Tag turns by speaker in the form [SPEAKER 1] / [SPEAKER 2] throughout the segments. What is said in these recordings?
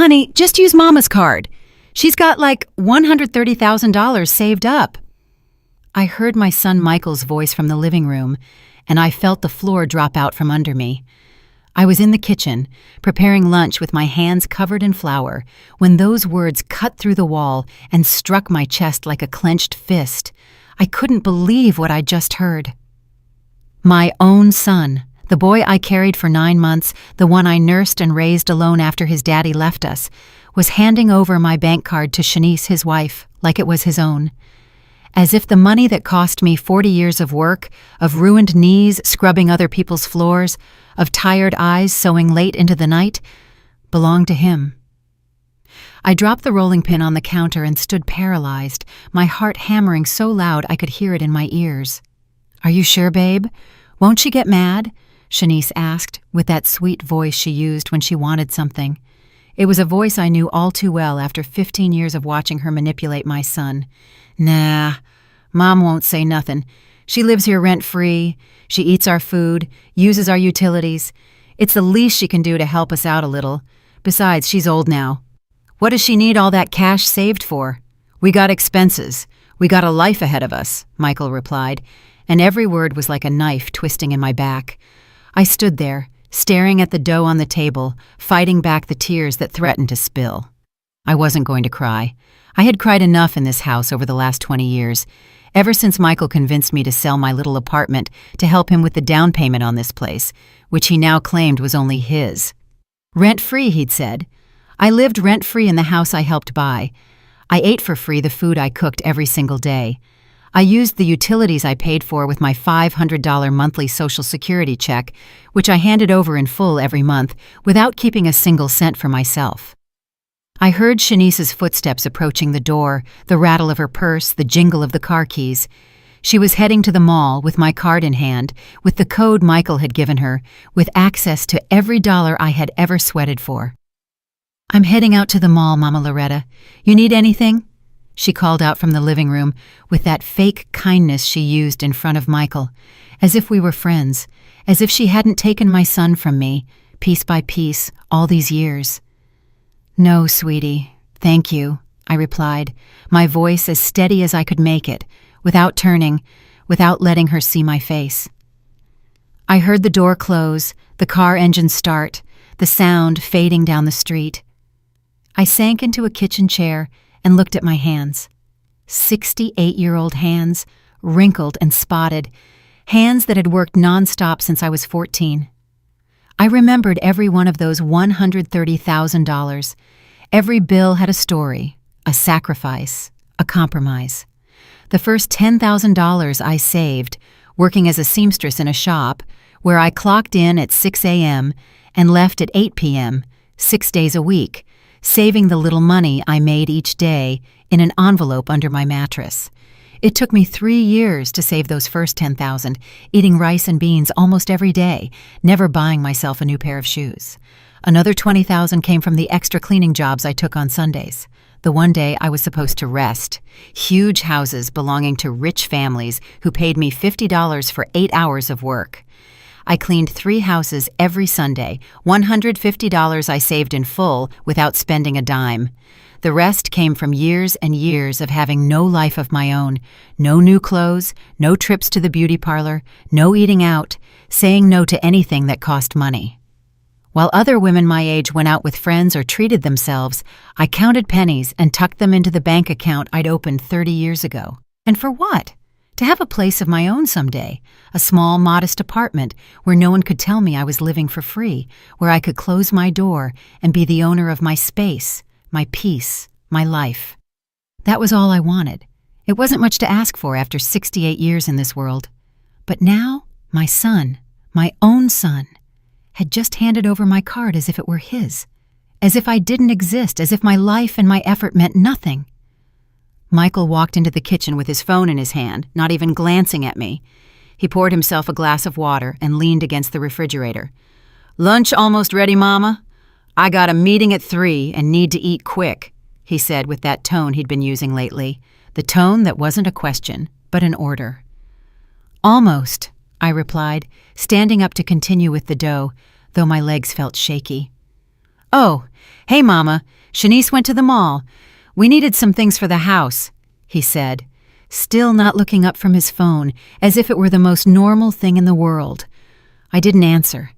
[SPEAKER 1] Honey, just use Mama's card. She's got like $130,000 saved up. I heard my son Michael's voice from the living room, and I felt the floor drop out from under me. I was in the kitchen, preparing lunch with my hands covered in flour, when those words cut through the wall and struck my chest like a clenched fist. I couldn't believe what I'd just heard. My own son, the boy I carried for 9 months, the one I nursed and raised alone after his daddy left us, was handing over my bank card to Shanice, his wife, like it was his own. As if the money that cost me 40 years of work, of ruined knees scrubbing other people's floors, of tired eyes sewing late into the night, belonged to him. I dropped the rolling pin on the counter and stood paralyzed, my heart hammering so loud I could hear it in my ears. "Are you sure, babe? Won't she get mad?" Shanice asked, with that sweet voice she used when she wanted something. It was a voice I knew all too well after 15 years of watching her manipulate my son. "Nah, Mom won't say nothin'. She lives here rent-free. She eats our food, uses our utilities. It's the least she can do to help us out a little. Besides, she's old now. What does she need all that cash saved for? We got expenses. We got a life ahead of us," Michael replied, and every word was like a knife twisting in my back. I stood there, staring at the dough on the table, fighting back the tears that threatened to spill. I wasn't going to cry. I had cried enough in this house over the last 20 years, ever since Michael convinced me to sell my little apartment to help him with the down payment on this place, which he now claimed was only his. Rent-free, he'd said. I lived rent-free in the house I helped buy. I ate for free the food I cooked every single day. I used the utilities I paid for with my $500 monthly Social Security check, which I handed over in full every month without keeping a single cent for myself. I heard Shanice's footsteps approaching the door, the rattle of her purse, the jingle of the car keys. She was heading to the mall with my card in hand, with the code Michael had given her, with access to every dollar I had ever sweated for. "I'm heading out to the mall, Mama Loretta. You need anything?" She called out from the living room with that fake kindness she used in front of Michael, as if we were friends, as if she hadn't taken my son from me, piece by piece, all these years. "No, sweetie, thank you," I replied, my voice as steady as I could make it, without turning, without letting her see my face. I heard the door close, the car engine start, the sound fading down the street. I sank into a kitchen chair and looked at my hands. 68-year-old hands, wrinkled and spotted, hands that had worked nonstop since I was 14. I remembered every one of those $130,000. Every bill had a story, a sacrifice, a compromise. The first $10,000 I saved, working as a seamstress in a shop, where I clocked in at 6 a.m. and left at 8 p.m., 6 days a week, saving the little money I made each day in an envelope under my mattress. It took me 3 years to save those first $10,000, eating rice and beans almost every day, never buying myself a new pair of shoes. Another $20,000 came from the extra cleaning jobs I took on Sundays. The one day I was supposed to rest. Huge houses belonging to rich families who paid me $50 for 8 hours of work. I cleaned 3 houses every Sunday, $150 I saved in full without spending a dime. The rest came from years and years of having no life of my own, no new clothes, no trips to the beauty parlor, no eating out, saying no to anything that cost money. While other women my age went out with friends or treated themselves, I counted pennies and tucked them into the bank account I'd opened 30 years ago. And for what? To have a place of my own someday, a small, modest apartment where no one could tell me I was living for free, where I could close my door and be the owner of my space, my peace, my life. That was all I wanted. It wasn't much to ask for after 68 years in this world. But now, my son, my own son, had just handed over my card as if it were his, as if I didn't exist, as if my life and my effort meant nothing. Michael walked into the kitchen with his phone in his hand, not even glancing at me. He poured himself a glass of water and leaned against the refrigerator. "Lunch almost ready, Mama? I got a meeting at 3 and need to eat quick," he said with that tone he'd been using lately, the tone that wasn't a question, but an order. "Almost," I replied, standing up to continue with the dough, though my legs felt shaky. "Oh, hey, Mama. Shanice went to the mall. We needed some things for the house," he said, still not looking up from his phone, as if it were the most normal thing in the world. I didn't answer.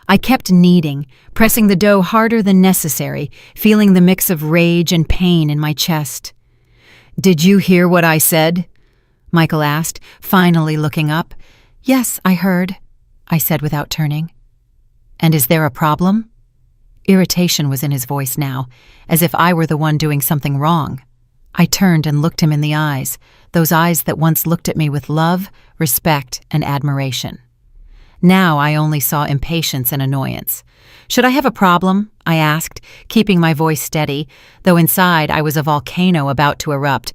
[SPEAKER 1] I kept kneading, pressing the dough harder than necessary, feeling the mix of rage and pain in my chest. "Did you hear what I said?" Michael asked, finally looking up. "Yes, I heard," I said without turning. "And is there a problem?" Irritation was in his voice now, as if I were the one doing something wrong. I turned and looked him in the eyes, those eyes that once looked at me with love, respect, and admiration. Now I only saw impatience and annoyance. "Should I have a problem?" I asked, keeping my voice steady, though inside I was a volcano about to erupt.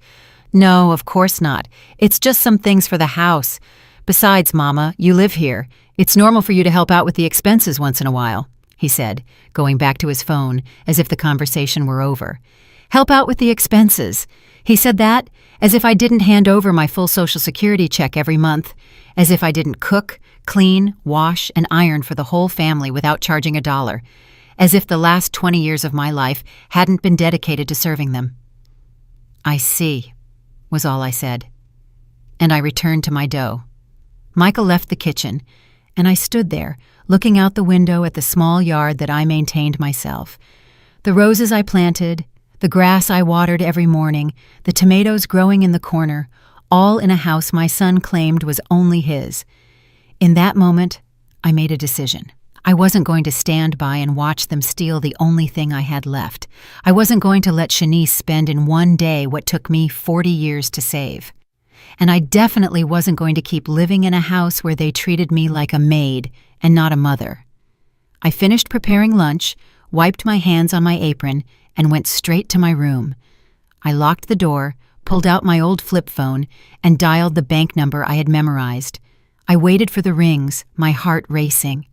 [SPEAKER 1] "No, of course not. It's just some things for the house. Besides, Mama, you live here. It's normal for you to help out with the expenses once in a while," he said, going back to his phone as if the conversation were over. "Help out with the expenses." He said that as if I didn't hand over my full Social Security check every month, as if I didn't cook, clean, wash, and iron for the whole family without charging $1, as if the last 20 years of my life hadn't been dedicated to serving them. "I see," was all I said. And I returned to my dough. Michael left the kitchen, and I stood there, looking out the window at the small yard that I maintained myself. The roses I planted, the grass I watered every morning, the tomatoes growing in the corner, all in a house my son claimed was only his. In that moment, I made a decision. I wasn't going to stand by and watch them steal the only thing I had left. I wasn't going to let Shanice spend in one day what took me 40 years to save. And I definitely wasn't going to keep living in a house where they treated me like a maid and not a mother. I finished preparing lunch, wiped my hands on my apron, and went straight to my room. I locked the door, pulled out my old flip phone, and dialed the bank number I had memorized. I waited for the rings, my heart racing.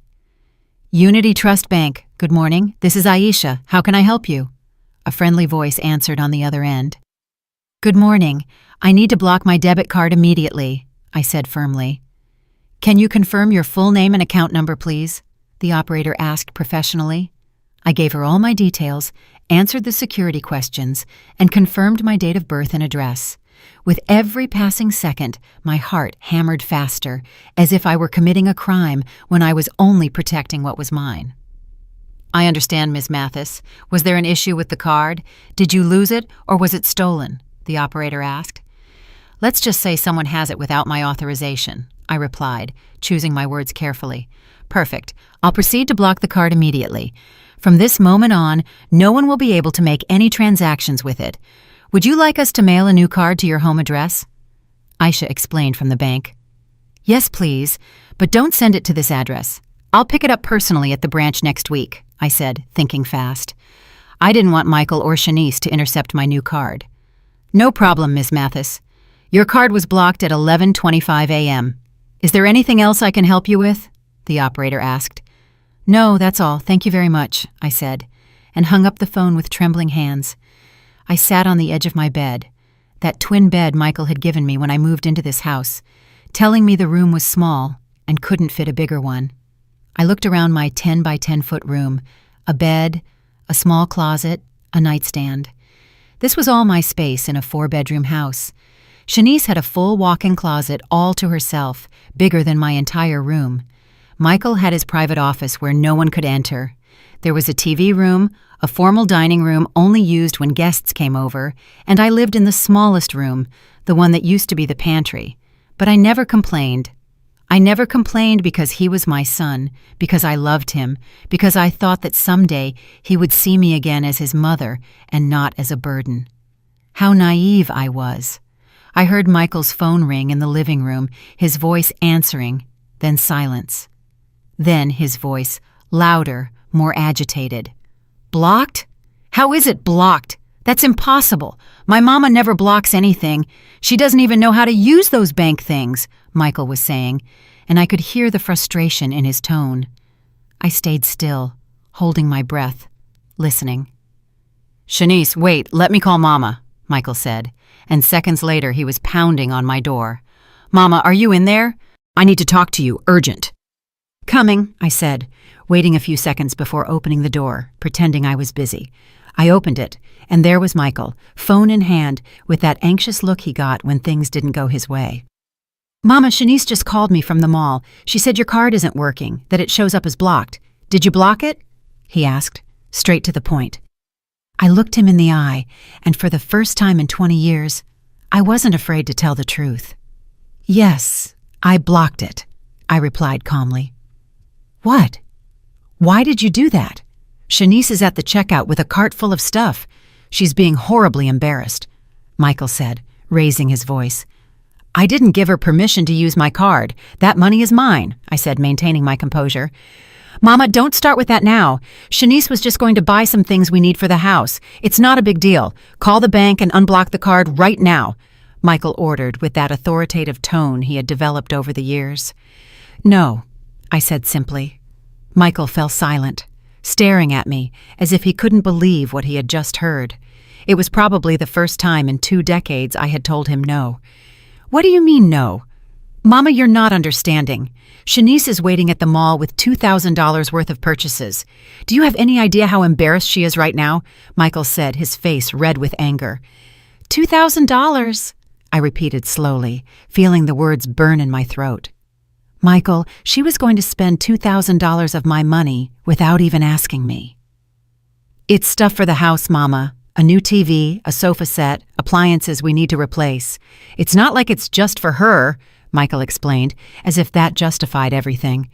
[SPEAKER 1] "Unity Trust Bank, good morning. This is Aisha. How can I help you?" A friendly voice answered on the other end. "Good morning. I need to block my debit card immediately," I said firmly. "Can you confirm your full name and account number, please?" the operator asked professionally. I gave her all my details, answered the security questions, and confirmed my date of birth and address. With every passing second, my heart hammered faster, as if I were committing a crime when I was only protecting what was mine. "I understand, Ms. Mathis. Was there an issue with the card? Did you lose it, or was it stolen?" the operator asked. "Let's just say someone has it without my authorization," I replied, choosing my words carefully. "Perfect. I'll proceed to block the card immediately. From this moment on, no one will be able to make any transactions with it. Would you like us to mail a new card to your home address?" Aisha explained from the bank. "Yes, please, but don't send it to this address. I'll pick it up personally at the branch next week," I said, thinking fast. I didn't want Michael or Shanice to intercept my new card. "No problem, Ms. Mathis. Your card was blocked at 11:25 a.m. Is there anything else I can help you with?" the operator asked. "No, that's all. Thank you very much," I said, and hung up the phone with trembling hands. I sat on the edge of my bed, that twin bed Michael had given me when I moved into this house, telling me the room was small and couldn't fit a bigger one. I looked around my 10 by 10 foot room, a bed, a small closet, a nightstand. This was all my space in a 4-bedroom house. Shanice had a full walk-in closet all to herself, bigger than my entire room. Michael had his private office where no one could enter. There was a TV room, a formal dining room only used when guests came over, and I lived in the smallest room, the one that used to be the pantry. But I never complained. I never complained because he was my son, because I loved him, because I thought that someday he would see me again as his mother and not as a burden. How naive I was. I heard Michael's phone ring in the living room, his voice answering, then silence. Then his voice, louder, more agitated. "Blocked? How is it blocked? That's impossible. My mama never blocks anything. She doesn't even know how to use those bank things," Michael was saying, and I could hear the frustration in his tone. I stayed still, holding my breath, listening. "Shanice, wait, let me call Mama," Michael said, and seconds later he was pounding on my door. "Mama, are you in there? I need to talk to you, urgent." Coming, I said, waiting a few seconds before opening the door, pretending I was busy. I opened it, and there was Michael, phone in hand, with that anxious look he got when things didn't go his way. Mama, Shanice just called me from the mall. She said your card isn't working, that it shows up as blocked. Did you block it? He asked, straight to the point. I looked him in the eye, and for the first time in 20 years, I wasn't afraid to tell the truth. Yes, I blocked it, I replied calmly. What? Why did you do that? Shanice is at the checkout with a cart full of stuff. She's being horribly embarrassed, Michael said, raising his voice. I didn't give her permission to use my card. That money is mine, I said, maintaining my composure. Mama, don't start with that now. Shanice was just going to buy some things we need for the house. It's not a big deal. Call the bank and unblock the card right now, Michael ordered with that authoritative tone he had developed over the years. No, I said simply. Michael fell silent, staring at me as if he couldn't believe what he had just heard. It was probably the first time in 2 decades I had told him no. What do you mean no? Mama, you're not understanding. Shanice is waiting at the mall with $2,000 worth of purchases. Do you have any idea how embarrassed she is right now? Michael said, his face red with anger. $2,000, I repeated slowly, feeling the words burn in my throat. Michael, she was going to spend $2,000 of my money without even asking me. It's stuff for the house, Mama. A new TV, a sofa set, appliances we need to replace. It's not like it's just for her, Michael explained, as if that justified everything.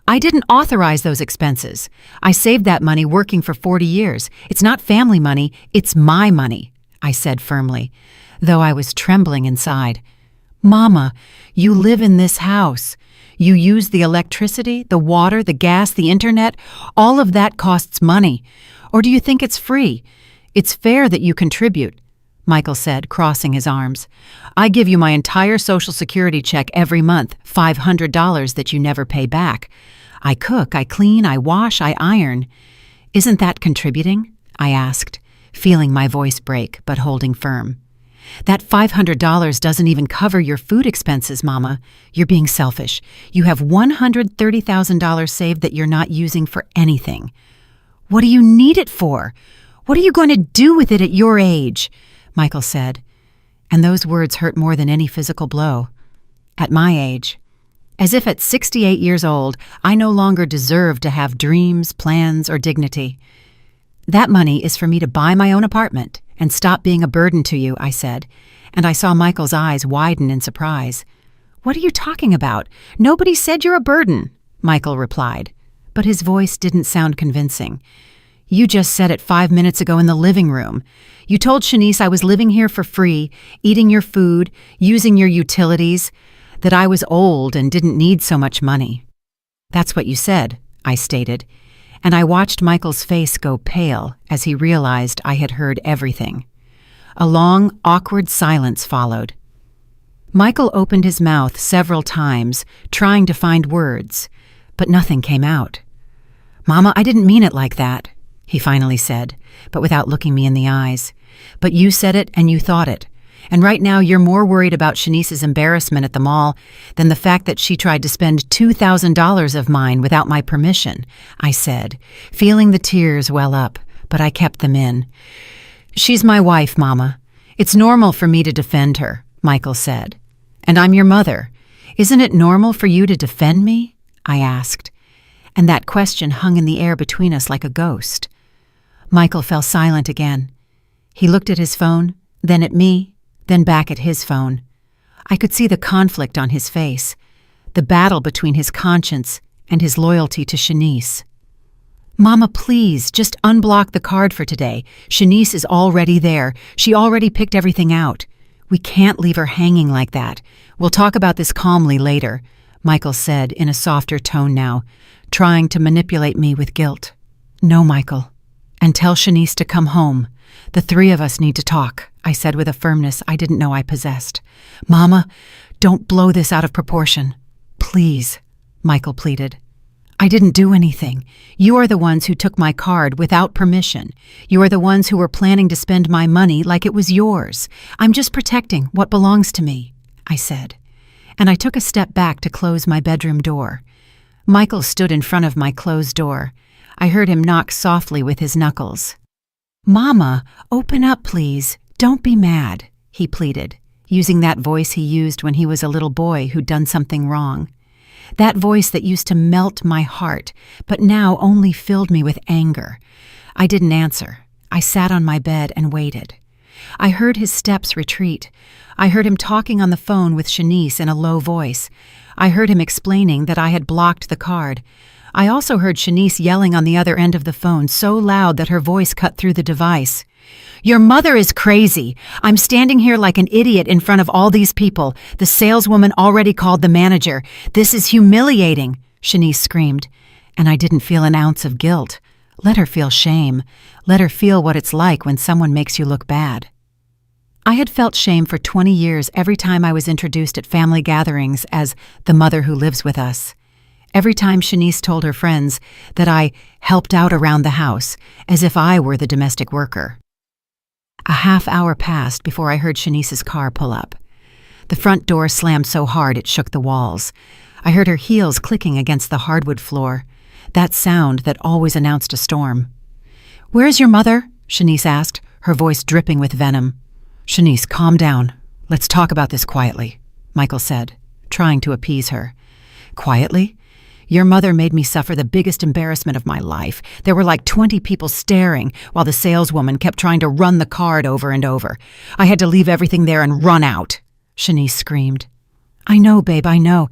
[SPEAKER 1] I didn't authorize those expenses. I saved that money working for 40 years. It's not family money, it's my money, I said firmly, though I was trembling inside. Mama, you live in this house. You use the electricity, the water, the gas, the internet. All of that costs money. Or do you think it's free? It's fair that you contribute, Michael said, crossing his arms. I give you my entire Social Security check every month, $500 that you never pay back. I cook, I clean, I wash, I iron. Isn't that contributing? I asked, feeling my voice break but holding firm. That $500 doesn't even cover your food expenses, Mama. You're being selfish. You have $130,000 saved that you're not using for anything. What do you need it for? What are you going to do with it at your age? Michael said, and those words hurt more than any physical blow. At my age, as if at 68 years old, I no longer deserved to have dreams, plans, or dignity. That money is for me to buy my own apartment and stop being a burden to you, I said, and I saw Michael's eyes widen in surprise. What are you talking about? Nobody said you're a burden, Michael replied, but his voice didn't sound convincing. You just said it 5 minutes ago in the living room. You told Shanice I was living here for free, eating your food, using your utilities, that I was old and didn't need so much money. That's what you said, I stated, and I watched Michael's face go pale as he realized I had heard everything. A long, awkward silence followed. Michael opened his mouth several times, trying to find words, but nothing came out. Mama, I didn't mean it like that, he finally said, but without looking me in the eyes. But you said it and you thought it. And right now you're more worried about Shanice's embarrassment at the mall than the fact that she tried to spend $2,000 of mine without my permission, I said, feeling the tears well up, but I kept them in. She's my wife, Mama. It's normal for me to defend her, Michael said. And I'm your mother. Isn't it normal for you to defend me? I asked. And that question hung in the air between us like a ghost. Michael fell silent again. He looked at his phone, then at me, then back at his phone. I could see the conflict on his face, the battle between his conscience and his loyalty to Shanice. Mama, please, just unblock the card for today. Shanice is already there. She already picked everything out. We can't leave her hanging like that. We'll talk about this calmly later, Michael said in a softer tone now, trying to manipulate me with guilt. No, Michael. And tell Shanice to come home. The 3 of us need to talk, I said with a firmness I didn't know I possessed. Mama, don't blow this out of proportion. Please, Michael pleaded. I didn't do anything. You are the ones who took my card without permission. You are the ones who were planning to spend my money like it was yours. I'm just protecting what belongs to me, I said. And I took a step back to close my bedroom door. Michael stood in front of my closed door. I heard him knock softly with his knuckles. "Mama, open up, please. Don't be mad," he pleaded, using that voice he used when he was a little boy who'd done something wrong. That voice that used to melt my heart, but now only filled me with anger. I didn't answer. I sat on my bed and waited. I heard his steps retreat. I heard him talking on the phone with Shanice in a low voice. I heard him explaining that I had blocked the card. I also heard Shanice yelling on the other end of the phone so loud that her voice cut through the device. "Your mother is crazy. I'm standing here like an idiot in front of all these people. The saleswoman already called the manager. This is humiliating," Shanice screamed. And I didn't feel an ounce of guilt. Let her feel shame. Let her feel what it's like when someone makes you look bad. I had felt shame for 20 years every time I was introduced at family gatherings as the mother who lives with us. Every time Shanice told her friends that I helped out around the house, as if I were the domestic worker. A half hour passed before I heard Shanice's car pull up. The front door slammed so hard it shook the walls. I heard her heels clicking against the hardwood floor, that sound that always announced a storm. "Where's your mother?" Shanice asked, her voice dripping with venom. "Shanice, calm down. Let's talk about this quietly," Michael said, trying to appease her. "Quietly? Your mother made me suffer the biggest embarrassment of my life. There were like 20 people staring while the saleswoman kept trying to run the card over and over. I had to leave everything there and run out," Shanice screamed. "I know, babe, I know.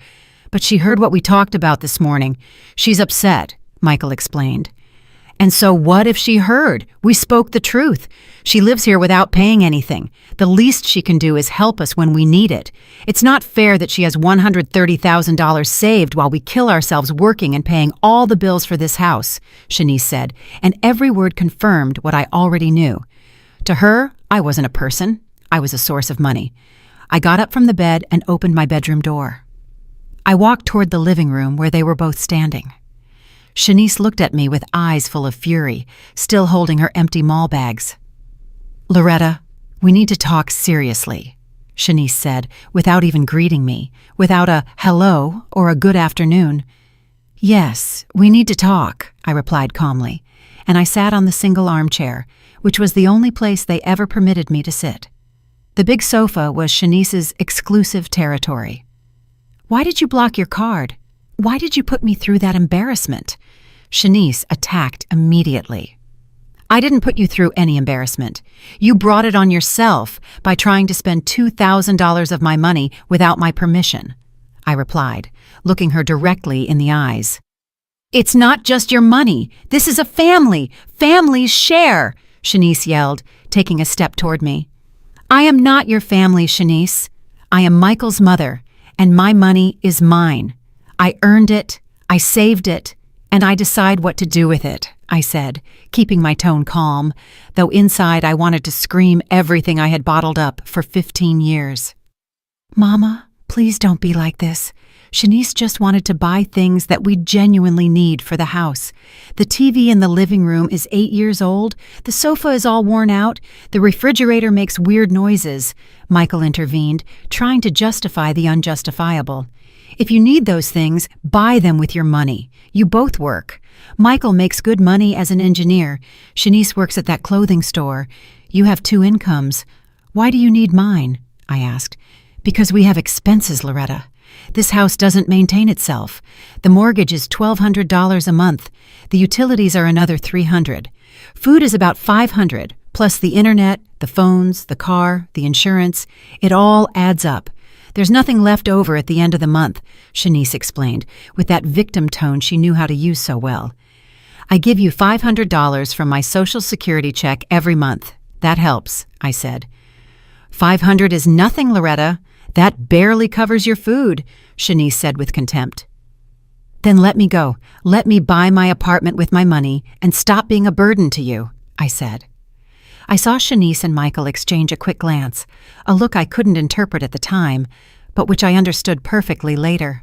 [SPEAKER 1] But she heard what we talked about this morning. She's upset," Michael explained. "And so what if she heard? We spoke the truth. She lives here without paying anything. The least she can do is help us when we need it. It's not fair that she has $130,000 saved while we kill ourselves working and paying all the bills for this house," Shanice said, and every word confirmed what I already knew. To her, I wasn't a person. I was a source of money. I got up from the bed and opened my bedroom door. I walked toward the living room where they were both standing. Shanice looked at me with eyes full of fury, still holding her empty mall bags. "Loretta, we need to talk seriously," Shanice said, without even greeting me, without a hello or a good afternoon. "Yes, we need to talk," I replied calmly, and I sat on the single armchair, which was the only place they ever permitted me to sit. The big sofa was Shanice's exclusive territory. "Why did you block your card? Why did you put me through that embarrassment?" Shanice attacked immediately. "I didn't put you through any embarrassment. You brought it on yourself by trying to spend $2,000 of my money without my permission," I replied, looking her directly in the eyes. "It's not just your money. This is a family. Families share," Shanice yelled, taking a step toward me. "I am not your family, Shanice. I am Michael's mother, and my money is mine. I earned it, I saved it, and I decide what to do with it," I said, keeping my tone calm, though inside I wanted to scream everything I had bottled up for 15 years. "Mama, please don't be like this. Shanice just wanted to buy things that we genuinely need for the house. The TV in the living room is 8 years old, the sofa is all worn out, the refrigerator makes weird noises," Michael intervened, trying to justify the unjustifiable. "If you need those things, buy them with your money. You both work. Michael makes good money as an engineer. Shanice works at that clothing store. You have 2 incomes. Why do you need mine?" I asked. "Because we have expenses, Loretta. This house doesn't maintain itself. The mortgage is $1,200 a month. The utilities are another $300. Food is about $500, plus the internet, the phones, the car, the insurance. It all adds up. There's nothing left over at the end of the month," Shanice explained, with that victim tone she knew how to use so well. "I give you $500 from my Social Security check every month. That helps," I said. "$500 is nothing, Loretta. That barely covers your food," Shanice said with contempt. "Then let me go. Let me buy my apartment with my money and stop being a burden to you," I said. I saw Shanice and Michael exchange a quick glance, a look I couldn't interpret at the time, but which I understood perfectly later.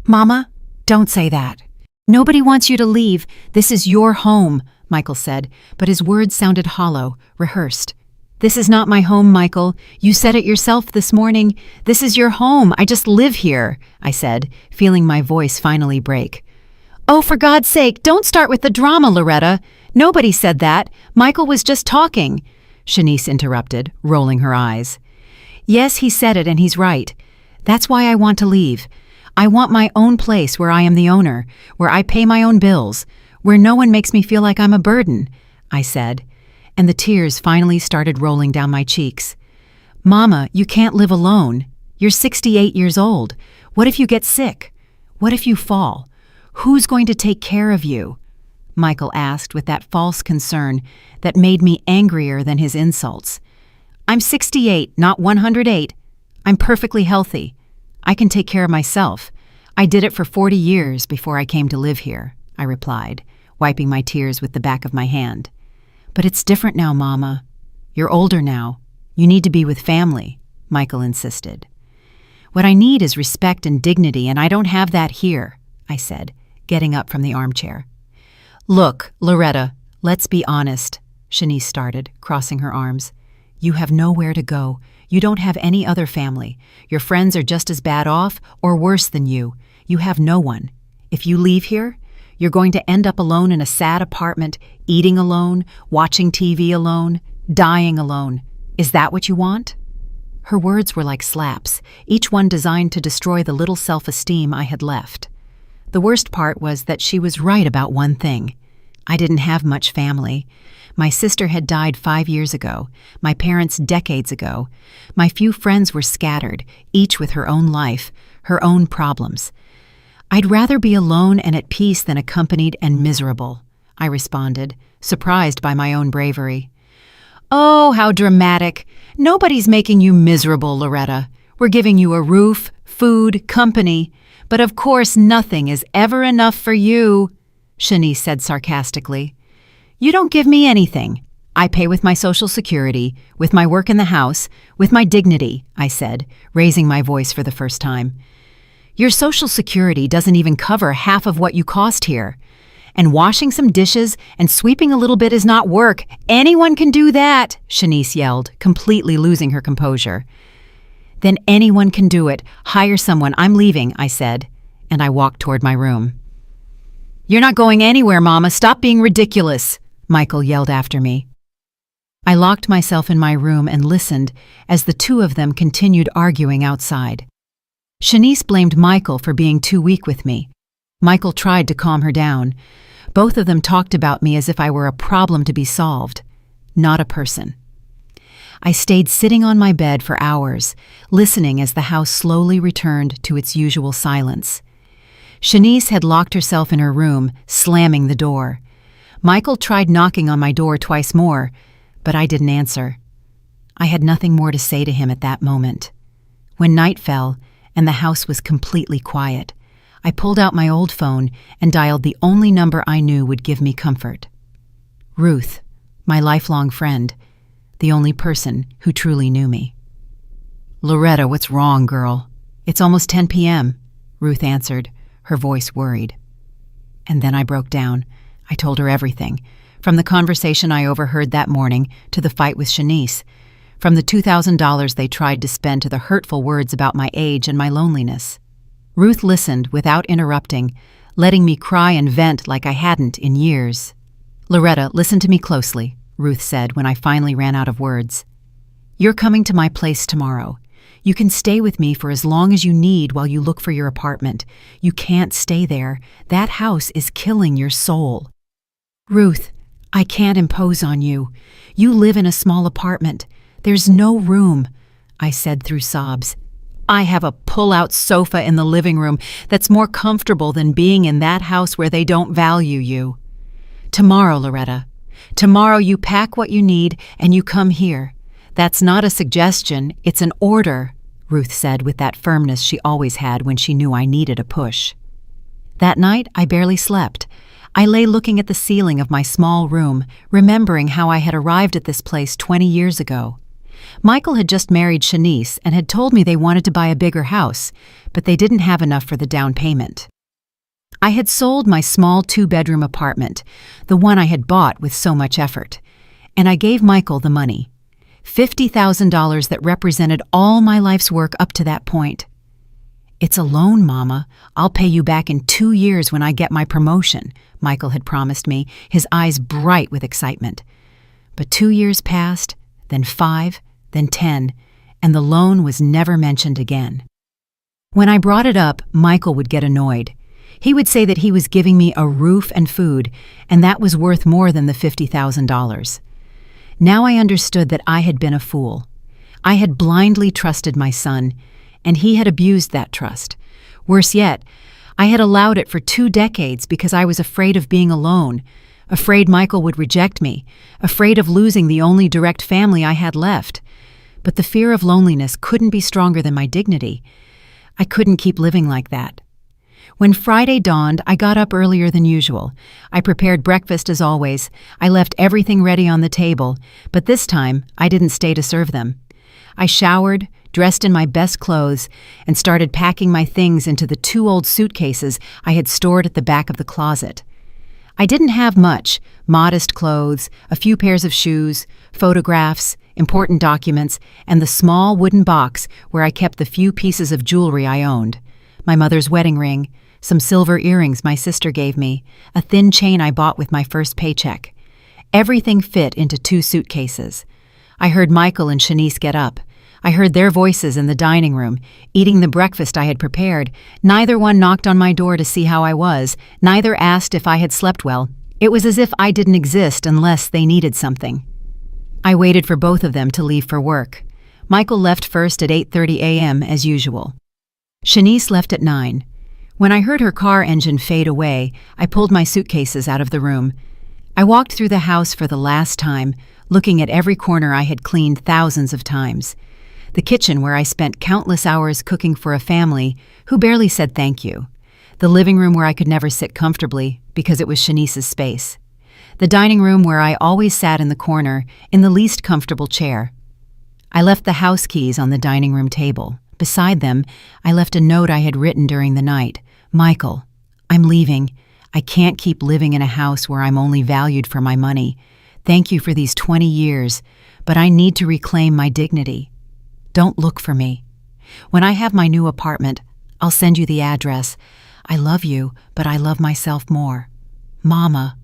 [SPEAKER 1] "Mama, don't say that. Nobody wants you to leave. This is your home," Michael said, but his words sounded hollow, rehearsed. "This is not my home, Michael. You said it yourself this morning. This is your home. I just live here," I said, feeling my voice finally break. Oh, for God's sake, don't start with the drama, Loretta. Nobody said that. Michael was just talking, Shanice interrupted, rolling her eyes. Yes, he said it and he's right. That's why I want to leave. I want my own place where I am the owner, where I pay my own bills, where no one makes me feel like I'm a burden, I said, and the tears finally started rolling down my cheeks. Mama, you can't live alone. You're 68 years old. What if you get sick? What if you fall? Who's going to take care of you? Michael asked with that false concern that made me angrier than his insults. I'm 68, not 108. I'm perfectly healthy. I can take care of myself. I did it for 40 years before I came to live here, I replied, wiping my tears with the back of my hand. But it's different now, Mama. You're older now. You need to be with family, Michael insisted. What I need is respect and dignity, and I don't have that here, I said, getting up from the armchair. Look, Loretta, let's be honest, Shanice started, crossing her arms. You have nowhere to go. You don't have any other family. Your friends are just as bad off or worse than you. You have no one. If you leave here, you're going to end up alone in a sad apartment, eating alone, watching TV alone, dying alone. Is that what you want? Her words were like slaps, each one designed to destroy the little self-esteem I had left. The worst part was that she was right about one thing. I didn't have much family. My sister had died 5 years ago, my parents decades ago. My few friends were scattered, each with her own life, her own problems. I'd rather be alone and at peace than accompanied and miserable, I responded, surprised by my own bravery. Oh, how dramatic. Nobody's making you miserable, Loretta. We're giving you a roof, food, company. But of course nothing is ever enough for you, Shanice said sarcastically. You don't give me anything. I pay with my Social Security, with my work in the house, with my dignity, I said, raising my voice for the first time. Your Social Security doesn't even cover half of what you cost here. And washing some dishes and sweeping a little bit is not work. Anyone can do that, Shanice yelled, completely losing her composure. Then anyone can do it. Hire someone. I'm leaving, I said, and I walked toward my room. You're not going anywhere, Mama. Stop being ridiculous, Michael yelled after me. I locked myself in my room and listened as the two of them continued arguing outside. Shanice blamed Michael for being too weak with me. Michael tried to calm her down. Both of them talked about me as if I were a problem to be solved, not a person. I stayed sitting on my bed for hours, listening as the house slowly returned to its usual silence. Shanice had locked herself in her room, slamming the door. Michael tried knocking on my door twice more, but I didn't answer. I had nothing more to say to him at that moment. When night fell and the house was completely quiet, I pulled out my old phone and dialed the only number I knew would give me comfort. Ruth, my lifelong friend, the only person who truly knew me. Loretta, what's wrong, girl? It's almost 10 p.m., Ruth answered, her voice worried. And then I broke down. I told her everything, from the conversation I overheard that morning to the fight with Shanice, from the $2,000 they tried to spend to the hurtful words about my age and my loneliness. Ruth listened without interrupting, letting me cry and vent like I hadn't in years. Loretta, listen to me closely, Ruth said when I finally ran out of words. You're coming to my place tomorrow. You can stay with me for as long as you need while you look for your apartment. You can't stay there. That house is killing your soul. Ruth, I can't impose on you. You live in a small apartment. There's no room, I said through sobs. I have a pull-out sofa in the living room that's more comfortable than being in that house where they don't value you. Tomorrow, Loretta. Tomorrow you pack what you need and you come here. That's not a suggestion, it's an order, Ruth said with that firmness she always had when she knew I needed a push. That night, I barely slept. I lay looking at the ceiling of my small room, remembering how I had arrived at this place 20 years ago. Michael had just married Shanice and had told me they wanted to buy a bigger house, but they didn't have enough for the down payment. I had sold my small 2-bedroom apartment, the one I had bought with so much effort, and I gave Michael the money, $50,000 that represented all my life's work up to that point. "It's a loan, Mama. I'll pay you back in 2 years when I get my promotion," Michael had promised me, his eyes bright with excitement. But 2 years passed, then 5, then 10, and the loan was never mentioned again. When I brought it up, Michael would get annoyed. He would say that he was giving me a roof and food, and that was worth more than the $50,000. Now I understood that I had been a fool. I had blindly trusted my son, and he had abused that trust. Worse yet, I had allowed it for 2 decades because I was afraid of being alone, afraid Michael would reject me, afraid of losing the only direct family I had left. But the fear of loneliness couldn't be stronger than my dignity. I couldn't keep living like that. When Friday dawned, I got up earlier than usual. I prepared breakfast as always. I left everything ready on the table, but this time I didn't stay to serve them. I showered, dressed in my best clothes, and started packing my things into the 2 old suitcases I had stored at the back of the closet. I didn't have much: modest clothes, a few pairs of shoes, photographs, important documents, and the small wooden box where I kept the few pieces of jewelry I owned. My mother's wedding ring, some silver earrings my sister gave me, a thin chain I bought with my first paycheck. Everything fit into 2 suitcases. I heard Michael and Shanice get up. I heard their voices in the dining room, eating the breakfast I had prepared. Neither one knocked on my door to see how I was. Neither asked if I had slept well. It was as if I didn't exist unless they needed something. I waited for both of them to leave for work. Michael left first at 8:30 a.m. as usual. Shanice left at 9. When I heard her car engine fade away, I pulled my suitcases out of the room. I walked through the house for the last time, looking at every corner I had cleaned thousands of times. The kitchen where I spent countless hours cooking for a family who barely said thank you. The living room where I could never sit comfortably because it was Shanice's space. The dining room where I always sat in the corner, in the least comfortable chair. I left the house keys on the dining room table. Beside them, I left a note I had written during the night. "Michael, I'm leaving. I can't keep living in a house where I'm only valued for my money. Thank you for these 20 years, but I need to reclaim my dignity. Don't look for me. When I have my new apartment, I'll send you the address. I love you, but I love myself more. Mama."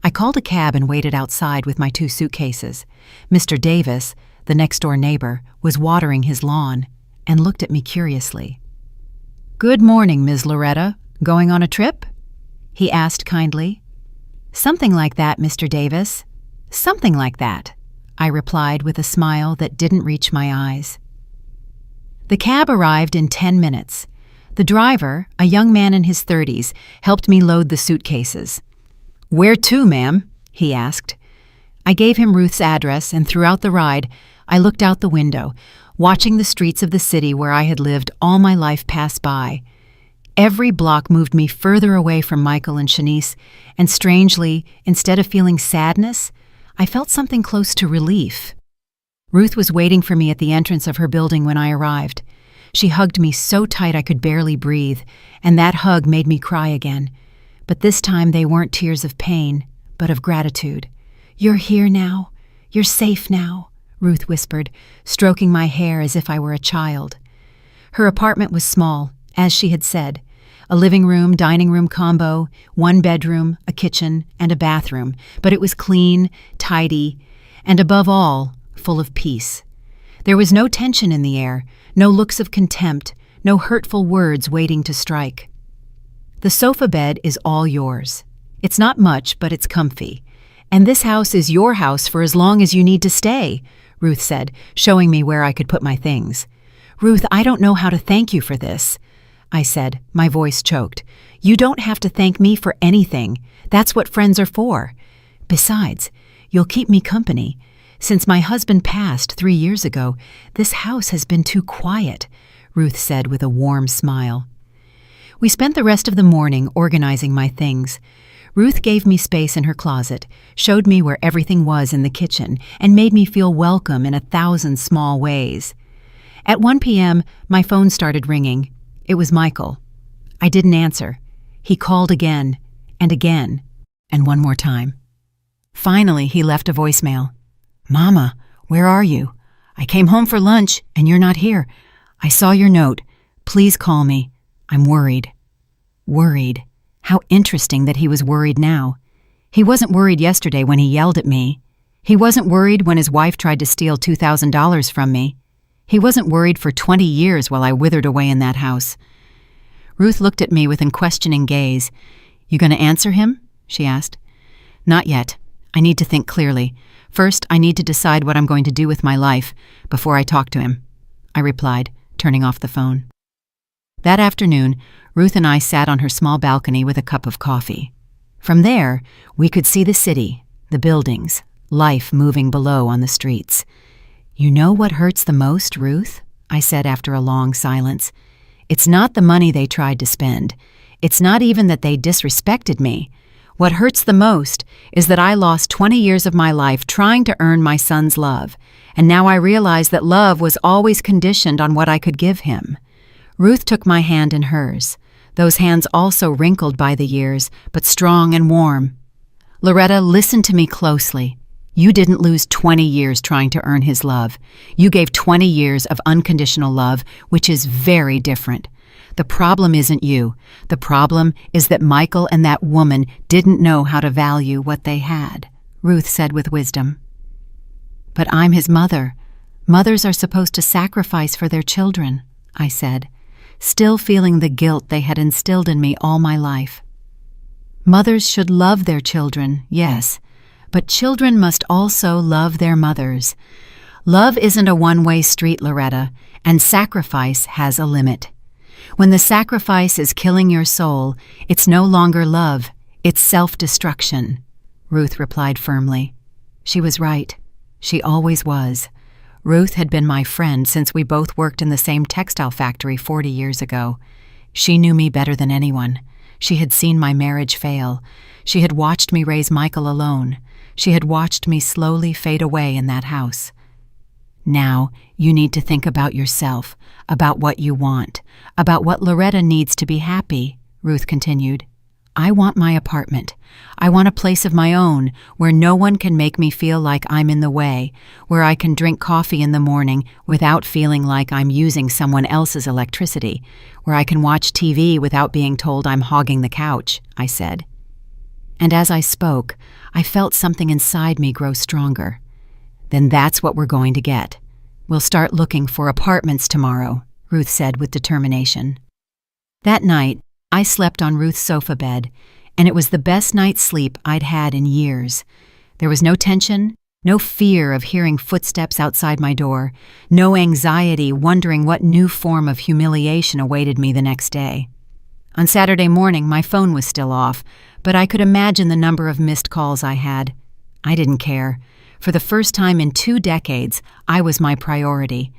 [SPEAKER 1] I called a cab and waited outside with my 2 suitcases. Mr. Davis, the next-door neighbor, was watering his lawn and looked at me curiously. "Good morning, Ms. Loretta. Going on a trip?" he asked kindly. "Something like that, Mr. Davis. Something like that," I replied with a smile that didn't reach my eyes. The cab arrived in 10 minutes. The driver, a young man in his 30s, helped me load the suitcases. "Where to, ma'am?" he asked. I gave him Ruth's address, and throughout the ride, I looked out the window, watching the streets of the city where I had lived all my life pass by. Every block moved me further away from Michael and Shanice, and strangely, instead of feeling sadness, I felt something close to relief. Ruth was waiting for me at the entrance of her building when I arrived. She hugged me so tight I could barely breathe, and that hug made me cry again. But this time they weren't tears of pain, but of gratitude. "You're here now. You're safe now," Ruth whispered, stroking my hair as if I were a child. Her apartment was small, as she had said. A living room, dining room combo, 1 bedroom, a kitchen, and a bathroom, but it was clean, tidy, and above all, full of peace. There was no tension in the air, no looks of contempt, no hurtful words waiting to strike. "The sofa bed is all yours. It's not much, but it's comfy. And this house is your house for as long as you need to stay," Ruth said, showing me where I could put my things. "Ruth, I don't know how to thank you for this," I said, my voice choked. "You don't have to thank me for anything. That's what friends are for. Besides, you'll keep me company. Since my husband passed 3 years ago, this house has been too quiet," Ruth said with a warm smile. We spent the rest of the morning organizing my things. Ruth gave me space in her closet, showed me where everything was in the kitchen, and made me feel welcome in 1,000 small ways. At 1 p.m., my phone started ringing. It was Michael. I didn't answer. He called again, and one more time. Finally, he left a voicemail. "Mama, where are you? I came home for lunch, and you're not here. I saw your note. Please call me. I'm worried." Worried. How interesting that he was worried now. He wasn't worried yesterday when he yelled at me. He wasn't worried when his wife tried to steal $2,000 from me. He wasn't worried for 20 years while I withered away in that house. Ruth looked at me with a questioning gaze. "You going to answer him?" she asked. "Not yet. I need to think clearly. First, I need to decide what I'm going to do with my life before I talk to him," I replied, turning off the phone. That afternoon, Ruth and I sat on her small balcony with a cup of coffee. From there, we could see the city, the buildings, life moving below on the streets. "You know what hurts the most, Ruth?" I said after a long silence. "It's not the money they tried to spend. It's not even that they disrespected me. What hurts the most is that I lost 20 years of my life trying to earn my son's love, and now I realize that love was always conditioned on what I could give him." Ruth took my hand in hers, those hands also wrinkled by the years, but strong and warm. "Loretta, listen to me closely. You didn't lose 20 years trying to earn his love. You gave 20 years of unconditional love, which is very different. The problem isn't you. The problem is that Michael and that woman didn't know how to value what they had," Ruth said with wisdom. "But I'm his mother. Mothers are supposed to sacrifice for their children," I said, still feeling the guilt they had instilled in me all my life. "Mothers should love their children, yes, but children must also love their mothers. Love isn't a one-way street, Loretta, and sacrifice has a limit. When the sacrifice is killing your soul, it's no longer love, it's self-destruction," Ruth replied firmly. She was right. She always was. Ruth had been my friend since we both worked in the same textile factory 40 years ago. She knew me better than anyone. She had seen my marriage fail. She had watched me raise Michael alone. She had watched me slowly fade away in that house. "Now, you need to think about yourself, about what you want, about what Loretta needs to be happy," Ruth continued. "I want my apartment. I want a place of my own where no one can make me feel like I'm in the way, where I can drink coffee in the morning without feeling like I'm using someone else's electricity, where I can watch TV without being told I'm hogging the couch," I said. And as I spoke, I felt something inside me grow stronger. "Then that's what we're going to get. We'll start looking for apartments tomorrow," Ruth said with determination. That night, I slept on Ruth's sofa bed, and it was the best night's sleep I'd had in years. There was no tension, no fear of hearing footsteps outside my door, no anxiety wondering what new form of humiliation awaited me the next day. On Saturday morning, my phone was still off, but I could imagine the number of missed calls I had. I didn't care. For the first time in 2 decades, I was my priority.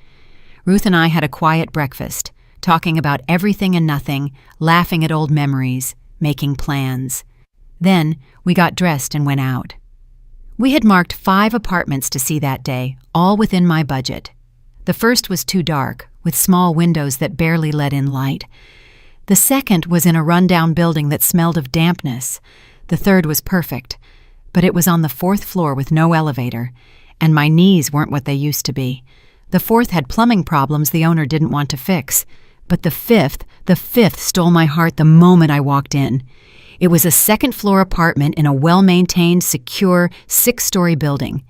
[SPEAKER 1] Ruth and I had a quiet breakfast, talking about everything and nothing, laughing at old memories, making plans. Then we got dressed and went out. We had marked 5 apartments to see that day, all within my budget. The first was too dark, with small windows that barely let in light. The second was in a rundown building that smelled of dampness. The third was perfect, but it was on the 4th floor with no elevator, and my knees weren't what they used to be. The 4th had plumbing problems the owner didn't want to fix. But the fifth stole my heart the moment I walked in. It was a 2nd-floor apartment in a well-maintained, secure, 6-story building.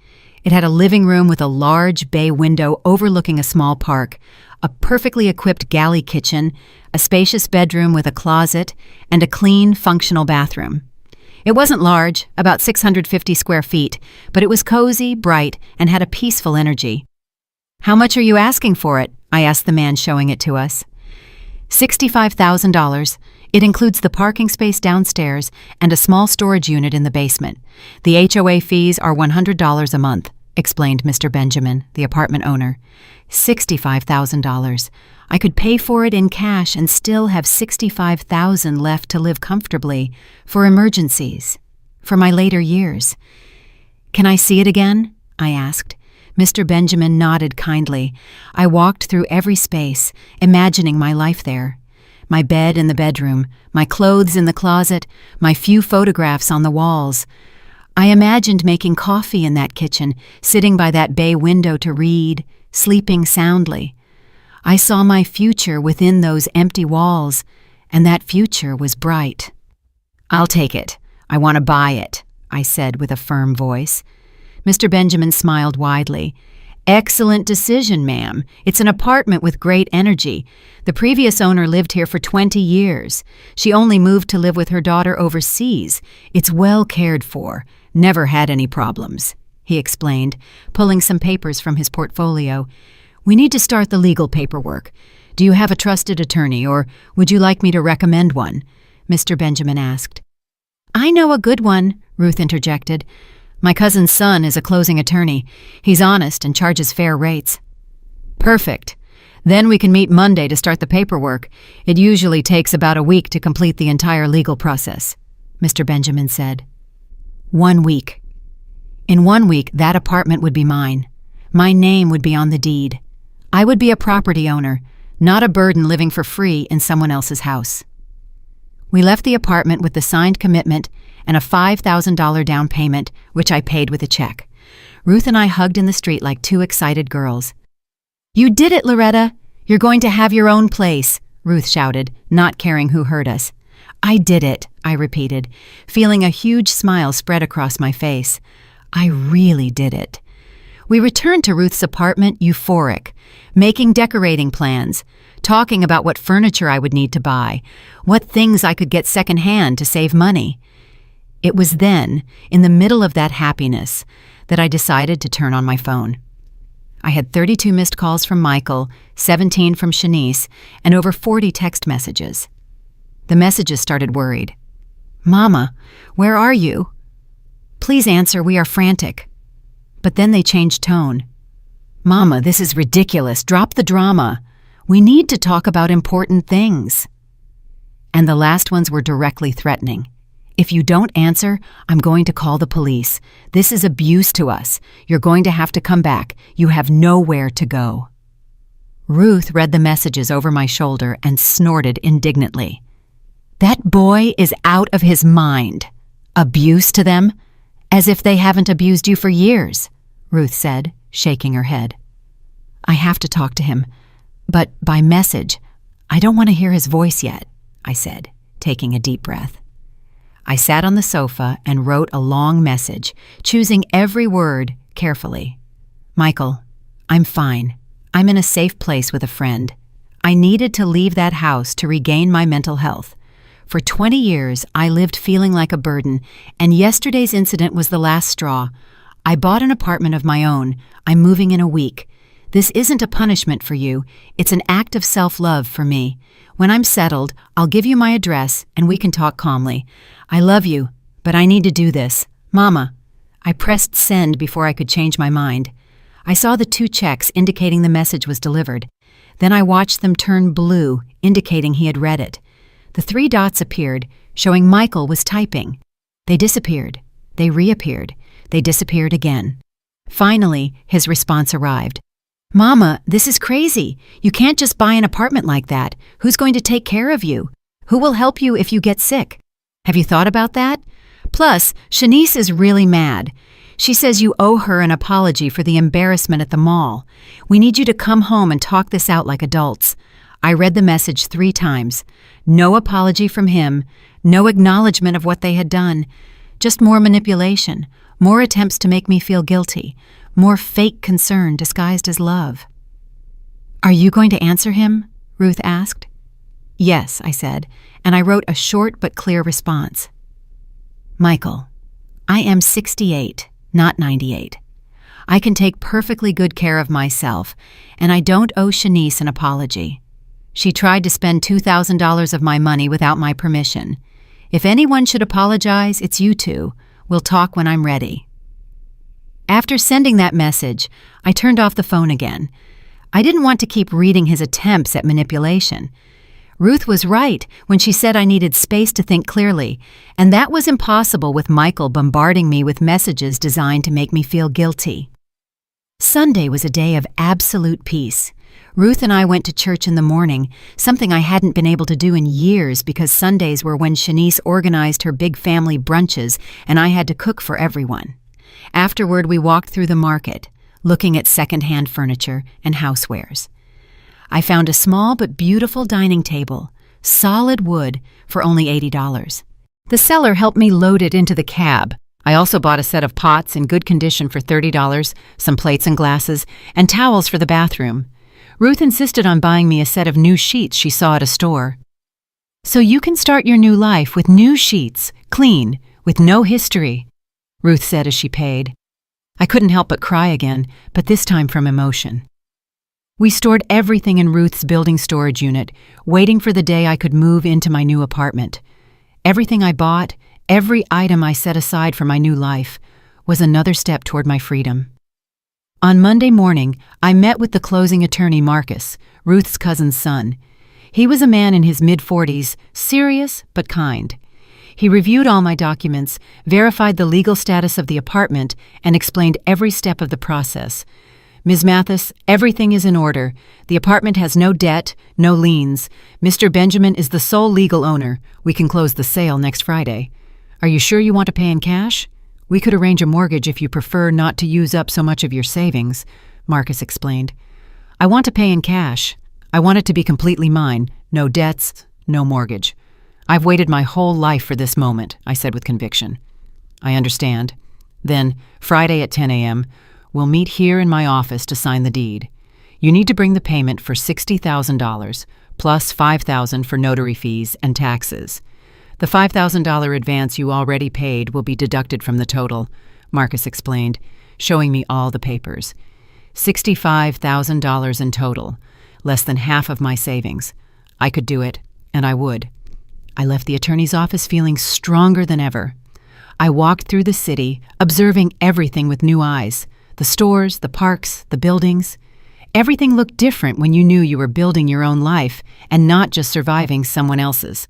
[SPEAKER 1] It had a living room with a large bay window overlooking a small park, a perfectly equipped galley kitchen, a spacious bedroom with a closet, and a clean, functional bathroom. It wasn't large, about 650 square feet, but it was cozy, bright, and had a peaceful energy. "How much are you asking for it?" I asked the man showing it to us. $65,000. It includes the parking space downstairs and a small storage unit in the basement. The HOA fees are $100 a month, explained Mr. Benjamin, the apartment owner. $65,000. I could pay for it in cash and still have $65,000 left to live comfortably, for emergencies, for my later years. "Can I see it again?" I asked. Mr. Benjamin nodded kindly. I walked through every space, imagining my life there. My bed in the bedroom, my clothes in the closet, my few photographs on the walls. I imagined making coffee in that kitchen, sitting by that bay window to read, sleeping soundly. I saw my future within those empty walls, and that future was bright. "I'll take it. I want to buy it," I said with a firm voice. Mr. Benjamin smiled widely. "Excellent decision, ma'am. It's an apartment with great energy. The previous owner lived here for 20 years. She only moved to live with her daughter overseas. It's well cared for. Never had any problems," he explained, pulling some papers from his portfolio. "We need to start the legal paperwork. Do you have a trusted attorney, or would you like me to recommend one?" Mr. Benjamin asked. "I know a good one," Ruth interjected. "My cousin's son is a closing attorney. He's honest and charges fair rates." "Perfect. Then we can meet Monday to start the paperwork. It usually takes about a week to complete the entire legal process," Mr. Benjamin said. 1 week. In 1 week, that apartment would be mine. My name would be on the deed. I would be a property owner, not a burden living for free in someone else's house. We left the apartment with the signed commitment and a $5,000 down payment, which I paid with a check. Ruth and I hugged in the street like two excited girls. "You did it, Loretta! You're going to have your own place," Ruth shouted, not caring who heard us. "I did it," I repeated, feeling a huge smile spread across my face. I really did it. We returned to Ruth's apartment euphoric, making decorating plans, talking about what furniture I would need to buy, what things I could get secondhand to save money. It was then, in the middle of that happiness, that I decided to turn on my phone. I had 32 missed calls from Michael, 17 from Shanice, and over 40 text messages. The messages started worried. "Mama, where are you? Please answer, we are frantic." But then they changed tone. "Mama, this is ridiculous. Drop the drama. We need to talk about important things." And the last ones were directly threatening. "If you don't answer, I'm going to call the police. This is abuse to us. You're going to have to come back. You have nowhere to go." Ruth read the messages over my shoulder and snorted indignantly. "That boy is out of his mind. Abuse to them? As if they haven't abused you for years," Ruth said, shaking her head. "I have to talk to him, but by message. I don't want to hear his voice yet," I said, taking a deep breath. I sat on the sofa and wrote a long message, choosing every word carefully. "Michael, I'm fine. I'm in a safe place with a friend. I needed to leave that house to regain my mental health. For 20 years, I lived feeling like a burden, and yesterday's incident was the last straw. I bought an apartment of my own. I'm moving in a week. This isn't a punishment for you. It's an act of self-love for me. When I'm settled, I'll give you my address and we can talk calmly. I love you, but I need to do this. Mama." I pressed send before I could change my mind. I saw the 2 checks indicating the message was delivered. Then I watched them turn blue, indicating he had read it. The 3 dots appeared, showing Michael was typing. They disappeared. They reappeared. They disappeared again. Finally, his response arrived. "Mama, this is crazy. You can't just buy an apartment like that. Who's going to take care of you? Who will help you if you get sick? Have you thought about that? Plus, Shanice is really mad. She says you owe her an apology for the embarrassment at the mall. We need you to come home and talk this out like adults." I read the message 3 times. No apology from him, no acknowledgement of what they had done. Just more manipulation, more attempts to make me feel guilty, more fake concern disguised as love. "Are you going to answer him?" Ruth asked. "Yes," I said, and I wrote a short but clear response. "Michael, I am 68, not 98. I can take perfectly good care of myself, and I don't owe Shanice an apology. She tried to spend $2,000 of my money without my permission. If anyone should apologize, it's you 2. We'll talk when I'm ready." After sending that message, I turned off the phone again. I didn't want to keep reading his attempts at manipulation. Ruth was right when she said I needed space to think clearly, and that was impossible with Michael bombarding me with messages designed to make me feel guilty. Sunday was a day of absolute peace. Ruth and I went to church in the morning, something I hadn't been able to do in years because Sundays were when Shanice organized her big family brunches and I had to cook for everyone. Afterward, we walked through the market, looking at second-hand furniture and housewares. I found a small but beautiful dining table, solid wood, for only $80. The seller helped me load it into the cab. I also bought a set of pots in good condition for $30, some plates and glasses, and towels for the bathroom. Ruth insisted on buying me a set of new sheets she saw at a store. "So you can start your new life with new sheets, clean, with no history," Ruth said as she paid. I couldn't help but cry again, but this time from emotion. We stored everything in Ruth's building storage unit, waiting for the day I could move into my new apartment. Everything I bought, every item I set aside for my new life, was another step toward my freedom. On Monday morning, I met with the closing attorney Marcus, Ruth's cousin's son. He was a man in his mid-40s, serious but kind. He reviewed all my documents, verified the legal status of the apartment, and explained every step of the process. "Ms. Mathis, everything is in order. The apartment has no debt, no liens. Mr. Benjamin is the sole legal owner. We can close the sale next Friday. Are you sure you want to pay in cash? We could arrange a mortgage if you prefer not to use up so much of your savings," Marcus explained. "I want to pay in cash. I want it to be completely mine. No debts, no mortgage. I've waited my whole life for this moment," I said with conviction. "I understand. Then, Friday at 10 a.m., we'll meet here in my office to sign the deed. You need to bring the payment for $60,000, plus $5,000 for notary fees and taxes. The $5,000 advance you already paid will be deducted from the total," Marcus explained, showing me all the papers. $65,000 in total, less than half of my savings. I could do it, and I would. I left the attorney's office feeling stronger than ever. I walked through the city, observing everything with new eyes. The stores, the parks, the buildings. Everything looked different when you knew you were building your own life and not just surviving someone else's.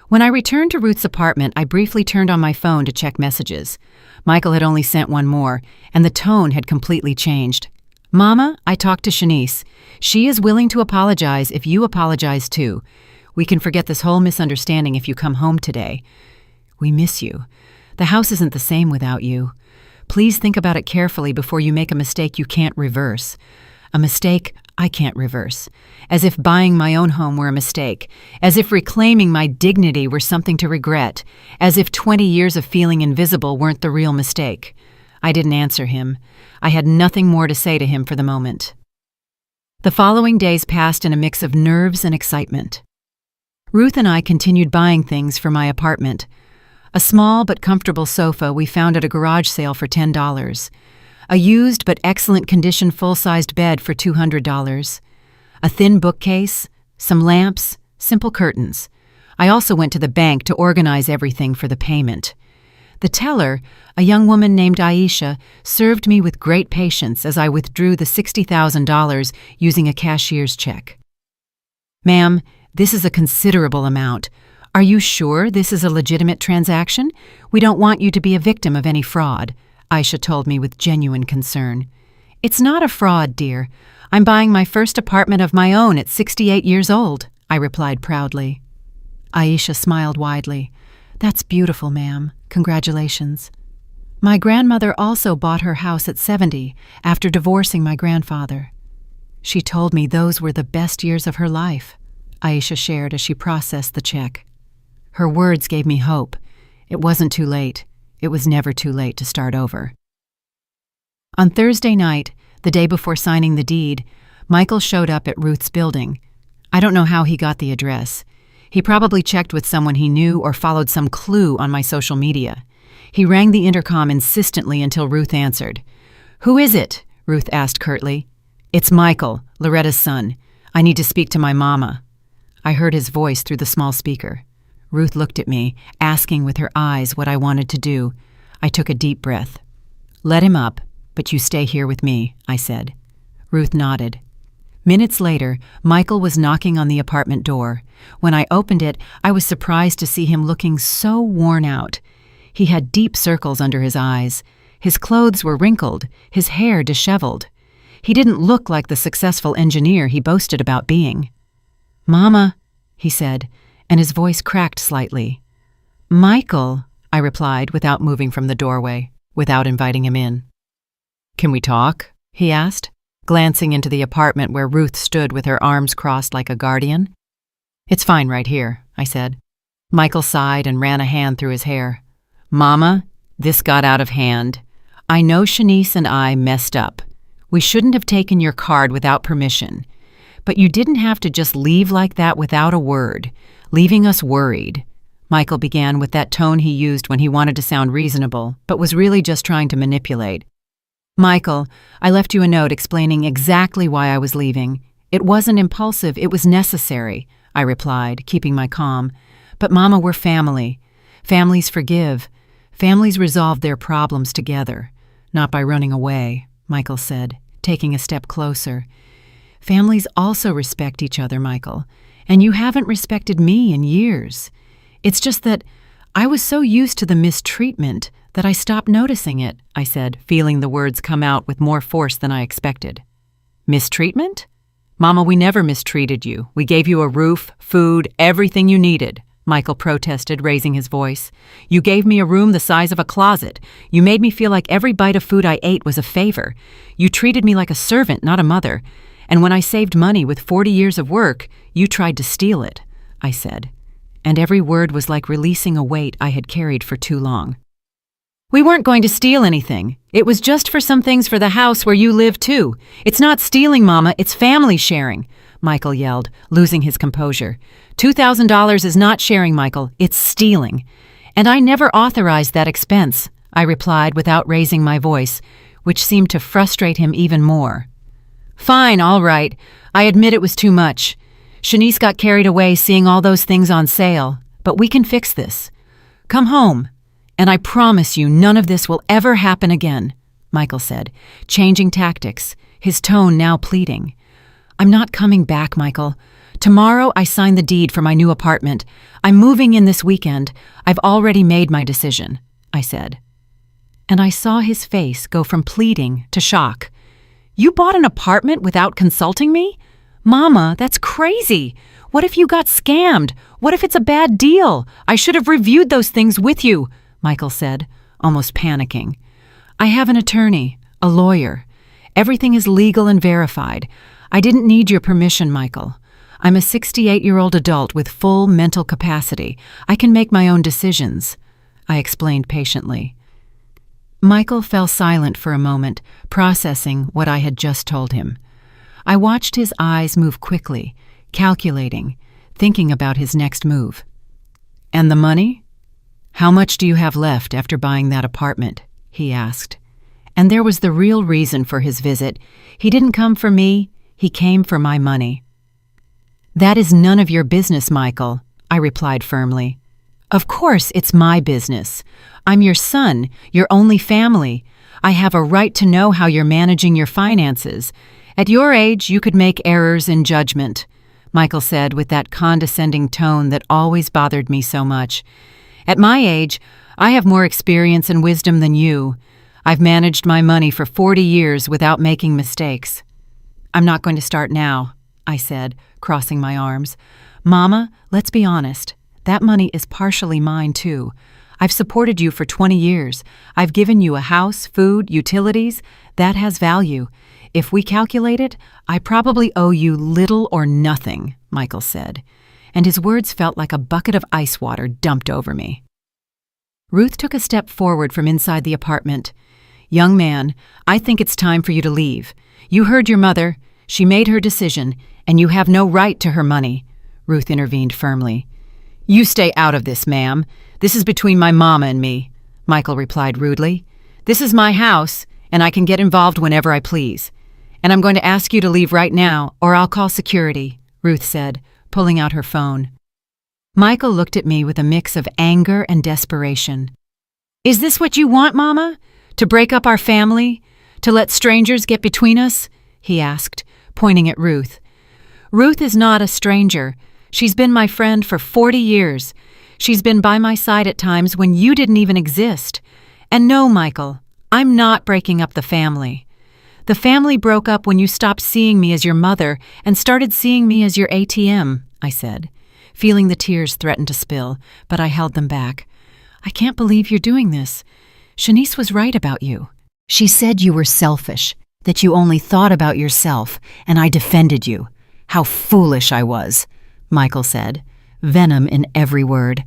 [SPEAKER 1] When I returned to Ruth's apartment, I briefly turned on my phone to check messages. Michael had only sent one more, and the tone had completely changed. "Mama, I talked to Shanice. She is willing to apologize if you apologize too. We can forget this whole misunderstanding if you come home today. We miss you. The house isn't the same without you. Please think about it carefully before you make a mistake you can't reverse. A mistake I can't reverse. As if buying my own home were a mistake. As if reclaiming my dignity were something to regret. As if 20 years of feeling invisible weren't the real mistake." I didn't answer him. I had nothing more to say to him for the moment. The following days passed in a mix of nerves and excitement. Ruth and I continued buying things for my apartment. A small but comfortable sofa we found at a garage sale for $10. A used but excellent condition full-sized bed for $200. A thin bookcase, some lamps, simple curtains. I also went to the bank to organize everything for the payment. The teller, a young woman named Aisha, served me with great patience as I withdrew the $60,000 using a cashier's check. "Ma'am, this is a considerable amount. Are you sure this is a legitimate transaction? We don't want you to be a victim of any fraud," Aisha told me with genuine concern. "It's not a fraud, dear. I'm buying my first apartment of my own at 68 years old," I replied proudly. Aisha smiled widely. "That's beautiful, ma'am. Congratulations. My grandmother also bought her house at 70 after divorcing my grandfather. She told me those were the best years of her life," Aisha shared as she processed the check. Her words gave me hope. It wasn't too late. It was never too late to start over. On Thursday night, the day before signing the deed, Michael showed up at Ruth's building. I don't know how he got the address. He probably checked with someone he knew or followed some clue on my social media. He rang the intercom insistently until Ruth answered. "Who is it?" Ruth asked curtly. "It's Michael, Loretta's son. I need to speak to my mama." I heard his voice through the small speaker. Ruth looked at me, asking with her eyes what I wanted to do. I took a deep breath. "Let him up, but you stay here with me," I said. Ruth nodded. Minutes later, Michael was knocking on the apartment door. When I opened it, I was surprised to see him looking so worn out. He had deep circles under his eyes. His clothes were wrinkled, his hair disheveled. He didn't look like the successful engineer he boasted about being. "Mama," he said, and his voice cracked slightly. "Michael," I replied without moving from the doorway, without inviting him in. "Can we talk?" he asked. glancing into the apartment where Ruth stood with her arms crossed like a guardian. "It's fine right here," I said. Michael sighed and ran a hand through his hair. "Mama, this got out of hand. I know Shanice and I messed up. We shouldn't have taken your card without permission. But you didn't have to just leave like that without a word, leaving us worried." Michael began with that tone he used when he wanted to sound reasonable, but was really just trying to manipulate. "Michael, I left you a note explaining exactly why I was leaving. It wasn't impulsive, it was necessary," I replied, keeping my calm. "But Mama, we're family. Families forgive. Families resolve their problems together, not by running away," Michael said, taking a step closer. "Families also respect each other, Michael, and you haven't respected me in years. It's just that I was so used to the mistreatment that I stopped noticing it," I said, feeling the words come out with more force than I expected. "Mistreatment? Mama, we never mistreated you. We gave you a roof, food, everything you needed," Michael protested, raising his voice. "You gave me a room the size of a closet. You made me feel like every bite of food I ate was a favor. You treated me like a servant, not a mother. And when I saved money with 40 years of work, you tried to steal it," I said. And every word was like releasing a weight I had carried for too long. "We weren't going to steal anything. It was just for some things for the house where you live too. It's not stealing, Mama, it's family sharing," Michael yelled, losing his composure. $2,000 is not sharing, Michael, it's stealing. "And I never authorized that expense," I replied without raising my voice, which seemed to frustrate him even more. "Fine, all right. I admit it was too much. Shanice got carried away seeing all those things on sale, but we can fix this. Come home, and I promise you none of this will ever happen again," Michael said, changing tactics, his tone now pleading. "I'm not coming back, Michael. Tomorrow I sign the deed for my new apartment. I'm moving in this weekend. I've already made my decision," I said. And I saw his face go from pleading to shock. "You bought an apartment without consulting me? Mama, that's crazy. What if you got scammed? What if it's a bad deal? I should have reviewed those things with you," Michael said, almost panicking. "I have an attorney, a lawyer. Everything is legal and verified. I didn't need your permission, Michael. I'm a 68-year-old adult with full mental capacity. I can make my own decisions," I explained patiently. Michael fell silent for a moment, processing what I had just told him. I watched his eyes move quickly, calculating, thinking about his next move. "And the money? How much do you have left after buying that apartment?" he asked. And there was the real reason for his visit. He didn't come for me, he came for my money. "That is none of your business, Michael," I replied firmly. "Of course it's my business. I'm your son, your only family. I have a right to know how you're managing your finances. At your age, you could make errors in judgment," Michael said with that condescending tone that always bothered me so much. "At my age, I have more experience and wisdom than you. I've managed my money for 40 years without making mistakes." "I'm not going to start now," I said, crossing my arms. "Mama, let's be honest. That money is partially mine, too. I've supported you for 20 years. I've given you a house, food, utilities. That has value. If we calculate it, I probably owe you little or nothing," Michael said, and his words felt like a bucket of ice water dumped over me. Ruth took a step forward from inside the apartment. "Young man, I think it's time for you to leave. You heard your mother. She made her decision, and you have no right to her money," Ruth intervened firmly. "You stay out of this, ma'am. This is between my mama and me," Michael replied rudely. "This is my house, and I can get involved whenever I please. And I'm going to ask you to leave right now, or I'll call security," Ruth said, pulling out her phone. Michael looked at me with a mix of anger and desperation. "Is this what you want, Mama? To break up our family? To let strangers get between us?" he asked, pointing at Ruth. "Ruth is not a stranger. She's been my friend for 40 years. She's been by my side at times when you didn't even exist. And no, Michael, I'm not breaking up the family. The family broke up when you stopped seeing me as your mother and started seeing me as your ATM," I said, feeling the tears threaten to spill, but I held them back. "I can't believe you're doing this. Shanice was right about you. She said you were selfish. that you only thought about yourself, and I defended you. How foolish I was," Michael said, venom in every word.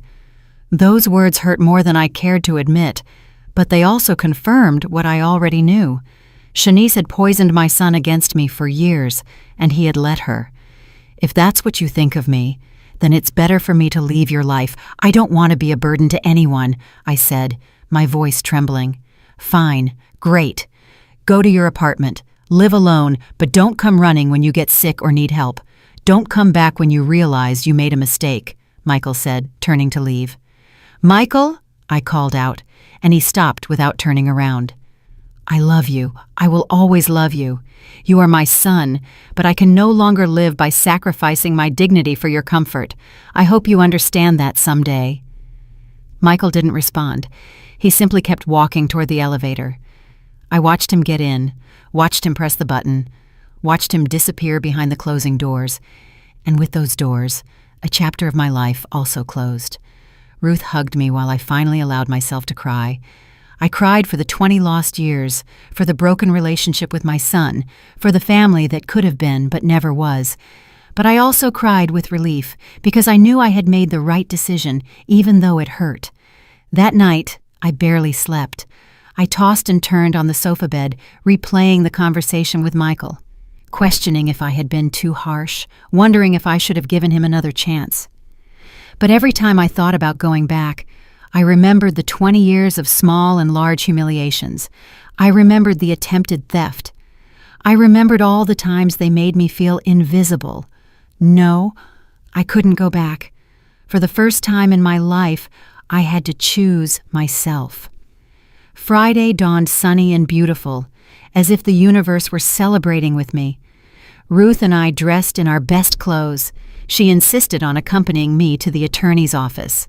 [SPEAKER 1] Those words hurt more than I cared to admit, but they also confirmed what I already knew. Shanice had poisoned my son against me for years, and he had let her. "If that's what you think of me, then it's better for me to leave your life. I don't want to be a burden to anyone," I said, my voice trembling. "Fine, great. Go to your apartment. Live alone, but don't come running when you get sick or need help. Don't come back when you realize you made a mistake," Michael said, turning to leave. "Michael," I called out, and he stopped without turning around. "I love you. I will always love you. You are my son, but I can no longer live by sacrificing my dignity for your comfort. I hope you understand that someday." Michael didn't respond. He simply kept walking toward the elevator. I watched him get in, watched him press the button, watched him disappear behind the closing doors, and with those doors, a chapter of my life also closed. Ruth hugged me while I finally allowed myself to cry. I cried for the 20 lost years, for the broken relationship with my son, for the family that could have been but never was. But I also cried with relief because I knew I had made the right decision, even though it hurt. That night, I barely slept. I tossed and turned on the sofa bed, replaying the conversation with Michael, questioning if I had been too harsh, wondering if I should have given him another chance. But every time I thought about going back, I remembered the 20 years of small and large humiliations. I remembered the attempted theft. I remembered all the times they made me feel invisible. No, I couldn't go back. For the first time in my life, I had to choose myself. Friday dawned sunny and beautiful, as if the universe were celebrating with me. Ruth and I dressed in our best clothes. She insisted on accompanying me to the attorney's office.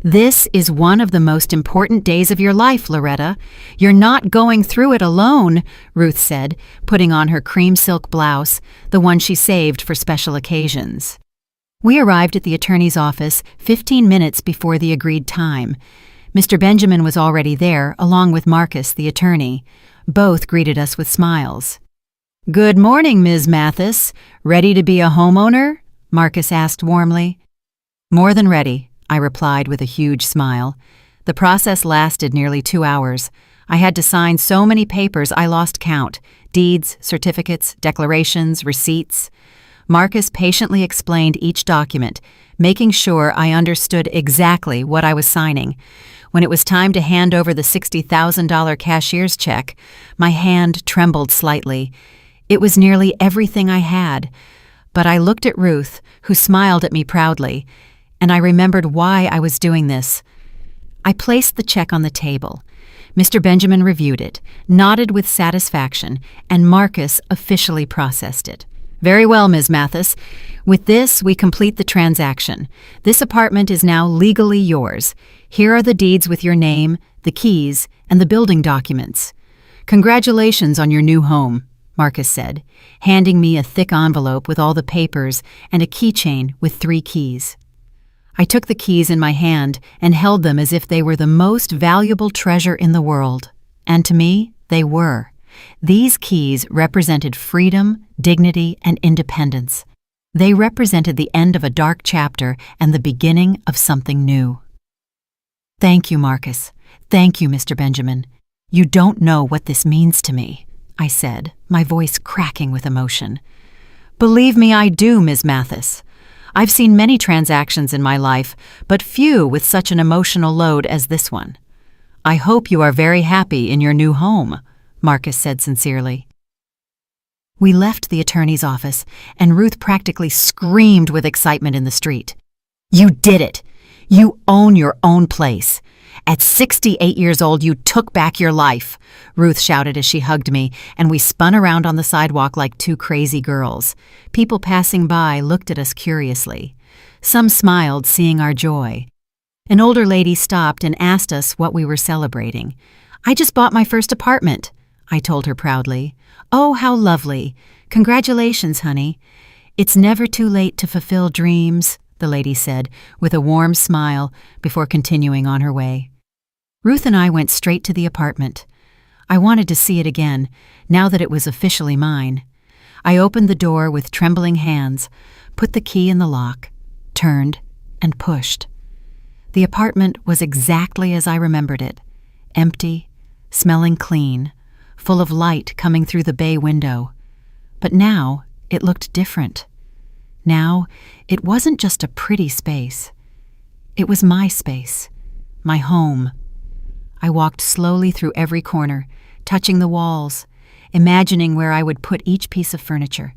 [SPEAKER 1] "This is one of the most important days of your life, Loretta. You're not going through it alone," Ruth said, putting on her cream silk blouse, the one she saved for special occasions. We arrived at the attorney's office 15 minutes before the agreed time. Mr. Benjamin was already there, along with Marcus, the attorney. Both greeted us with smiles. "Good morning, Ms. Mathis. Ready to be a homeowner?" Marcus asked warmly. "More than ready," I replied with a huge smile. The process lasted nearly 2 hours. I had to sign so many papers I lost count: deeds, certificates, declarations, receipts. Marcus patiently explained each document, making sure I understood exactly what I was signing. When it was time to hand over the $60,000 cashier's check, my hand trembled slightly. It was nearly everything I had. But I looked at Ruth, who smiled at me proudly, and I remembered why I was doing this. I placed the check on the table. Mr. Benjamin reviewed it, nodded with satisfaction, and Marcus officially processed it. "Very well, Ms. Mathis. With this, we complete the transaction. This apartment is now legally yours. Here are the deeds with your name, the keys, and the building documents. Congratulations on your new home," Marcus said, handing me a thick envelope with all the papers and a keychain with 3 keys. I took the keys in my hand and held them as if they were the most valuable treasure in the world. And to me, they were. These keys represented freedom, dignity, and independence. They represented the end of a dark chapter and the beginning of something new. "Thank you, Marcus. Thank you, Mr. Benjamin. You don't know what this means to me," I said, my voice cracking with emotion. "Believe me, I do, Ms. Mathis. I've seen many transactions in my life, but few with such an emotional load as this one. I hope you are very happy in your new home," Marcus said sincerely. We left the attorney's office, and Ruth practically screamed with excitement in the street. "You did it! You own your own place. At 68 years old, you took back your life," Ruth shouted as she hugged me, and we spun around on the sidewalk like 2 crazy girls. People passing by looked at us curiously. Some smiled, seeing our joy. An older lady stopped and asked us what we were celebrating. "I just bought my first apartment," I told her proudly. "Oh, how lovely. Congratulations, honey. It's never too late to fulfill dreams," the lady said, with a warm smile before continuing on her way. Ruth and I went straight to the apartment. I wanted to see it again, now that it was officially mine. I opened the door with trembling hands, put the key in the lock, turned, and pushed. The apartment was exactly as I remembered it, empty, smelling clean, full of light coming through the bay window. But now it looked different. Now it wasn't just a pretty space. It was my space, my home. I walked slowly through every corner, touching the walls, imagining where I would put each piece of furniture,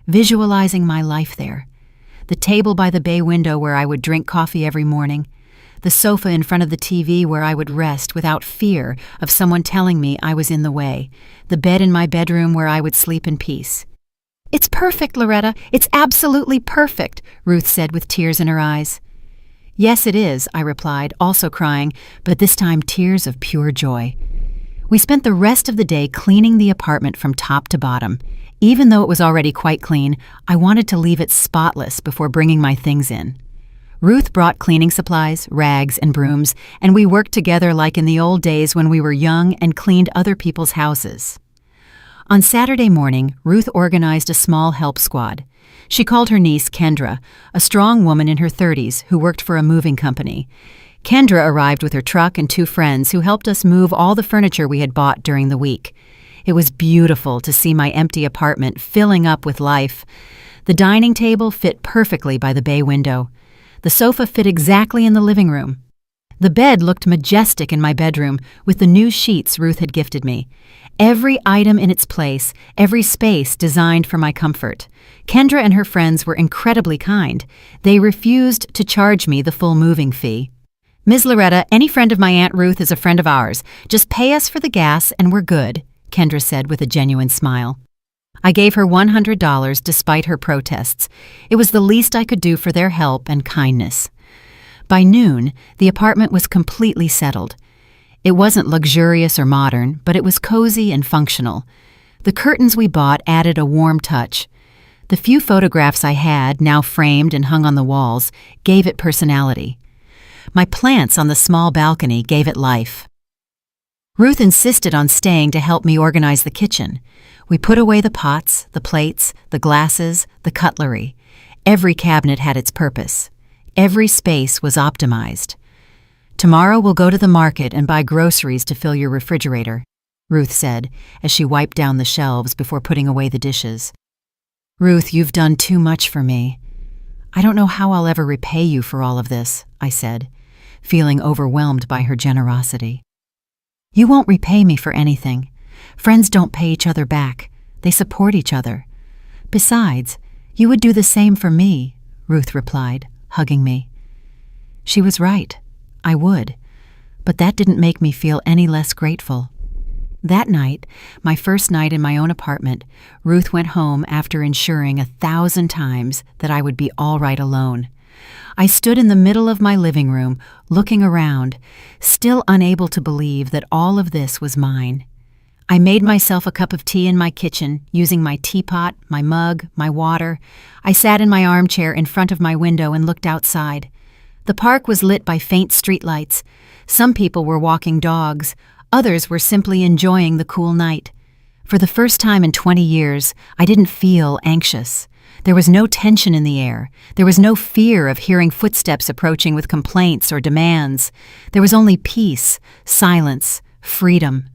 [SPEAKER 1] visualizing my life there. The table by the bay window where I would drink coffee every morning, the sofa in front of the TV where I would rest without fear of someone telling me I was in the way, the bed in my bedroom where I would sleep in peace. "It's perfect, Loretta. It's absolutely perfect," Ruth said with tears in her eyes. "Yes, it is," I replied, also crying, but this time tears of pure joy. We spent the rest of the day cleaning the apartment from top to bottom. Even though it was already quite clean, I wanted to leave it spotless before bringing my things in. Ruth brought cleaning supplies, rags, and brooms, and we worked together like in the old days when we were young and cleaned other people's houses. On Saturday morning, Ruth organized a small help squad. She called her niece Kendra, a strong woman in her 30s who worked for a moving company. Kendra arrived with her truck and 2 friends who helped us move all the furniture we had bought during the week. It was beautiful to see my empty apartment filling up with life. The dining table fit perfectly by the bay window. The sofa fit exactly in the living room. The bed looked majestic in my bedroom with the new sheets Ruth had gifted me. Every item in its place, every space designed for my comfort. Kendra and her friends were incredibly kind. They refused to charge me the full moving fee. "Ms. Loretta, any friend of my Aunt Ruth is a friend of ours. Just pay us for the gas and we're good," Kendra said with a genuine smile. I gave her $100 despite her protests. It was the least I could do for their help and kindness. By noon, the apartment was completely settled. It wasn't luxurious or modern, but it was cozy and functional. The curtains we bought added a warm touch. The few photographs I had, now framed and hung on the walls, gave it personality. My plants on the small balcony gave it life. Ruth insisted on staying to help me organize the kitchen. We put away the pots, the plates, the glasses, the cutlery. Every cabinet had its purpose. Every space was optimized. "Tomorrow we'll go to the market and buy groceries to fill your refrigerator," Ruth said as she wiped down the shelves before putting away the dishes. "Ruth, you've done too much for me. I don't know how I'll ever repay you for all of this," I said, feeling overwhelmed by her generosity. "You won't repay me for anything. Friends don't pay each other back. They support each other. Besides, you would do the same for me," Ruth replied, hugging me. She was right. I would. But that didn't make me feel any less grateful. That night, my first night in my own apartment, Ruth went home after ensuring 1,000 times that I would be all right alone. I stood in the middle of my living room, looking around, still unable to believe that all of this was mine. I made myself a cup of tea in my kitchen, using my teapot, my mug, my water. I sat in my armchair in front of my window and looked outside. The park was lit by faint streetlights. Some people were walking dogs. Others were simply enjoying the cool night. For the first time in 20 years, I didn't feel anxious. There was no tension in the air. There was no fear of hearing footsteps approaching with complaints or demands. There was only peace, silence, freedom.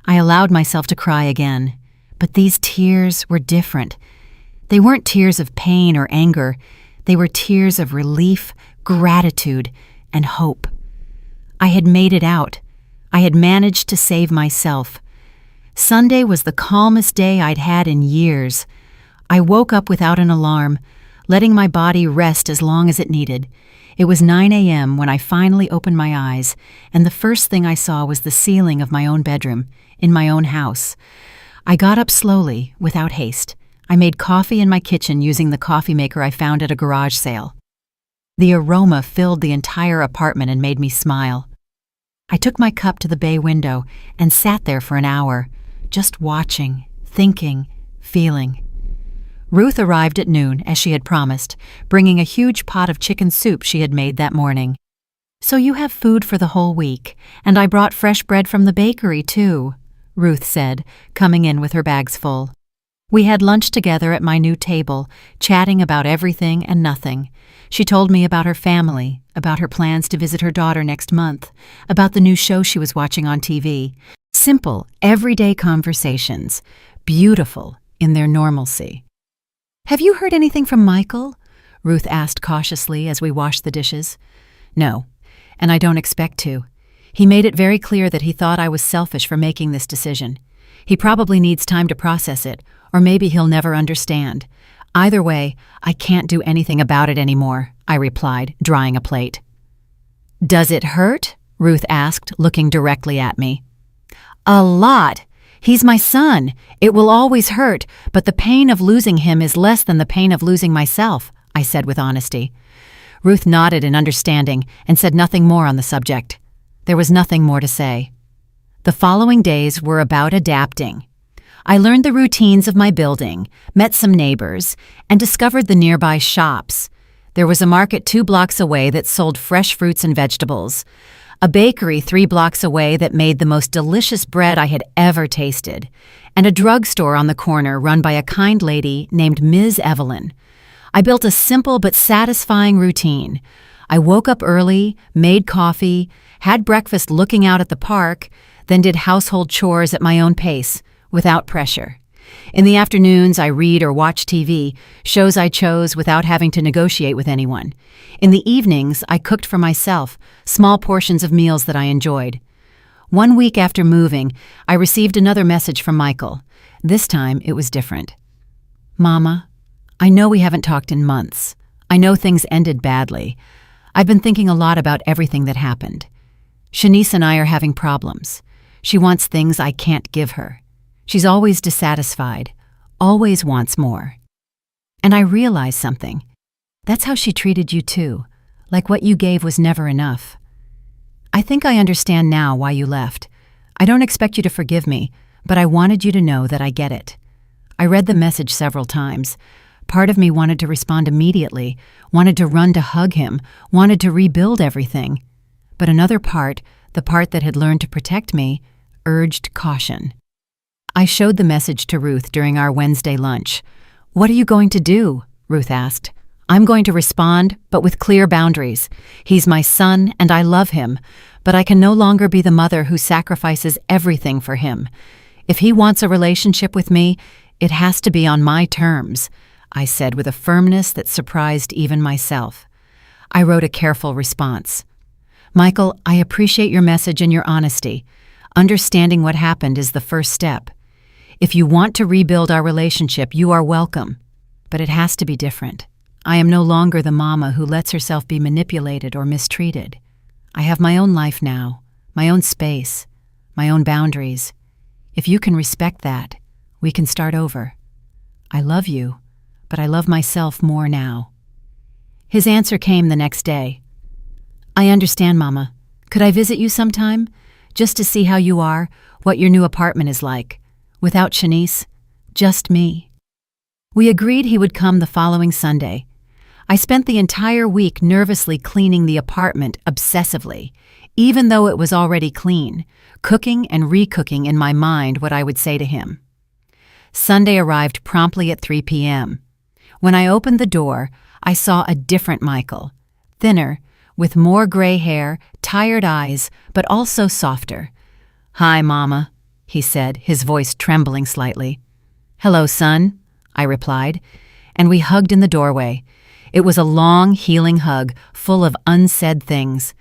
[SPEAKER 1] I allowed myself to cry again, but these tears were different. They weren't tears of pain or anger. They were tears of relief, gratitude, and hope. I had made it out. I had managed to save myself. Sunday was the calmest day I'd had in years. I woke up without an alarm, letting my body rest as long as it needed. It was 9 a.m. when I finally opened my eyes, and the first thing I saw was the ceiling of my own bedroom, in my own house. I got up slowly, without haste. I made coffee in my kitchen using the coffee maker I found at a garage sale. The aroma filled the entire apartment and made me smile. I took my cup to the bay window and sat there for an hour, just watching, thinking, feeling. Ruth arrived at noon, as she had promised, bringing a huge pot of chicken soup she had made that morning. "So you have food for the whole week, and I brought fresh bread from the bakery, too," Ruth said, coming in with her bags full. We had lunch together at my new table, chatting about everything and nothing. She told me about her family, about her plans to visit her daughter next month, about the new show she was watching on TV. Simple, everyday conversations, beautiful in their normalcy. "Have you heard anything from Michael?" Ruth asked cautiously as we washed the dishes. "No, and I don't expect to. He made it very clear that he thought I was selfish for making this decision. He probably needs time to process it, or maybe he'll never understand. Either way, I can't do anything about it anymore," I replied, drying a plate. "Does it hurt?" Ruth asked, looking directly at me. "A lot. He's my son. It will always hurt, but the pain of losing him is less than the pain of losing myself," I said with honesty. Ruth nodded in understanding and said nothing more on the subject. There was nothing more to say. The following days were about adapting. I learned the routines of my building, met some neighbors, and discovered the nearby shops. There was a market 2 blocks away that sold fresh fruits and vegetables, a bakery 3 blocks away that made the most delicious bread I had ever tasted, and a drugstore on the corner run by a kind lady named Ms. Evelyn. I built a simple but satisfying routine. I woke up early, made coffee, had breakfast looking out at the park, then did household chores at my own pace, without pressure. In the afternoons, I read or watch TV, shows I chose without having to negotiate with anyone. In the evenings, I cooked for myself, small portions of meals that I enjoyed. 1 week after moving, I received another message from Michael. This time, it was different. "Mama, I know we haven't talked in months. I know things ended badly. I've been thinking a lot about everything that happened. Shanice and I are having problems. She wants things I can't give her. She's always dissatisfied, always wants more. And I realized something. That's how she treated you too, like what you gave was never enough. I think I understand now why you left. I don't expect you to forgive me, but I wanted you to know that I get it." I read the message several times. Part of me wanted to respond immediately, wanted to run to hug him, wanted to rebuild everything. But another part, the part that had learned to protect me, urged caution. I showed the message to Ruth during our Wednesday lunch. "What are you going to do?" Ruth asked. "I'm going to respond, but with clear boundaries. He's my son, and I love him, but I can no longer be the mother who sacrifices everything for him. If he wants a relationship with me, it has to be on my terms," I said with a firmness that surprised even myself. I wrote a careful response. "Michael, I appreciate your message and your honesty. Understanding what happened is the first step. If you want to rebuild our relationship, you are welcome. But it has to be different. I am no longer the mama who lets herself be manipulated or mistreated. I have my own life now, my own space, my own boundaries. If you can respect that, we can start over. I love you, but I love myself more now." His answer came the next day. "I understand, Mama. Could I visit you sometime? Just to see how you are, what your new apartment is like. Without Shanice, just me." We agreed he would come the following Sunday. I spent the entire week nervously cleaning the apartment obsessively, even though it was already clean, cooking and recooking in my mind what I would say to him. Sunday arrived promptly at 3 p.m. When I opened the door, I saw a different Michael, thinner, with more gray hair, tired eyes, but also softer. "Hi, Mama," he said, his voice trembling slightly. "Hello, son," I replied, and we hugged in the doorway. It was a long, healing hug, full of unsaid things.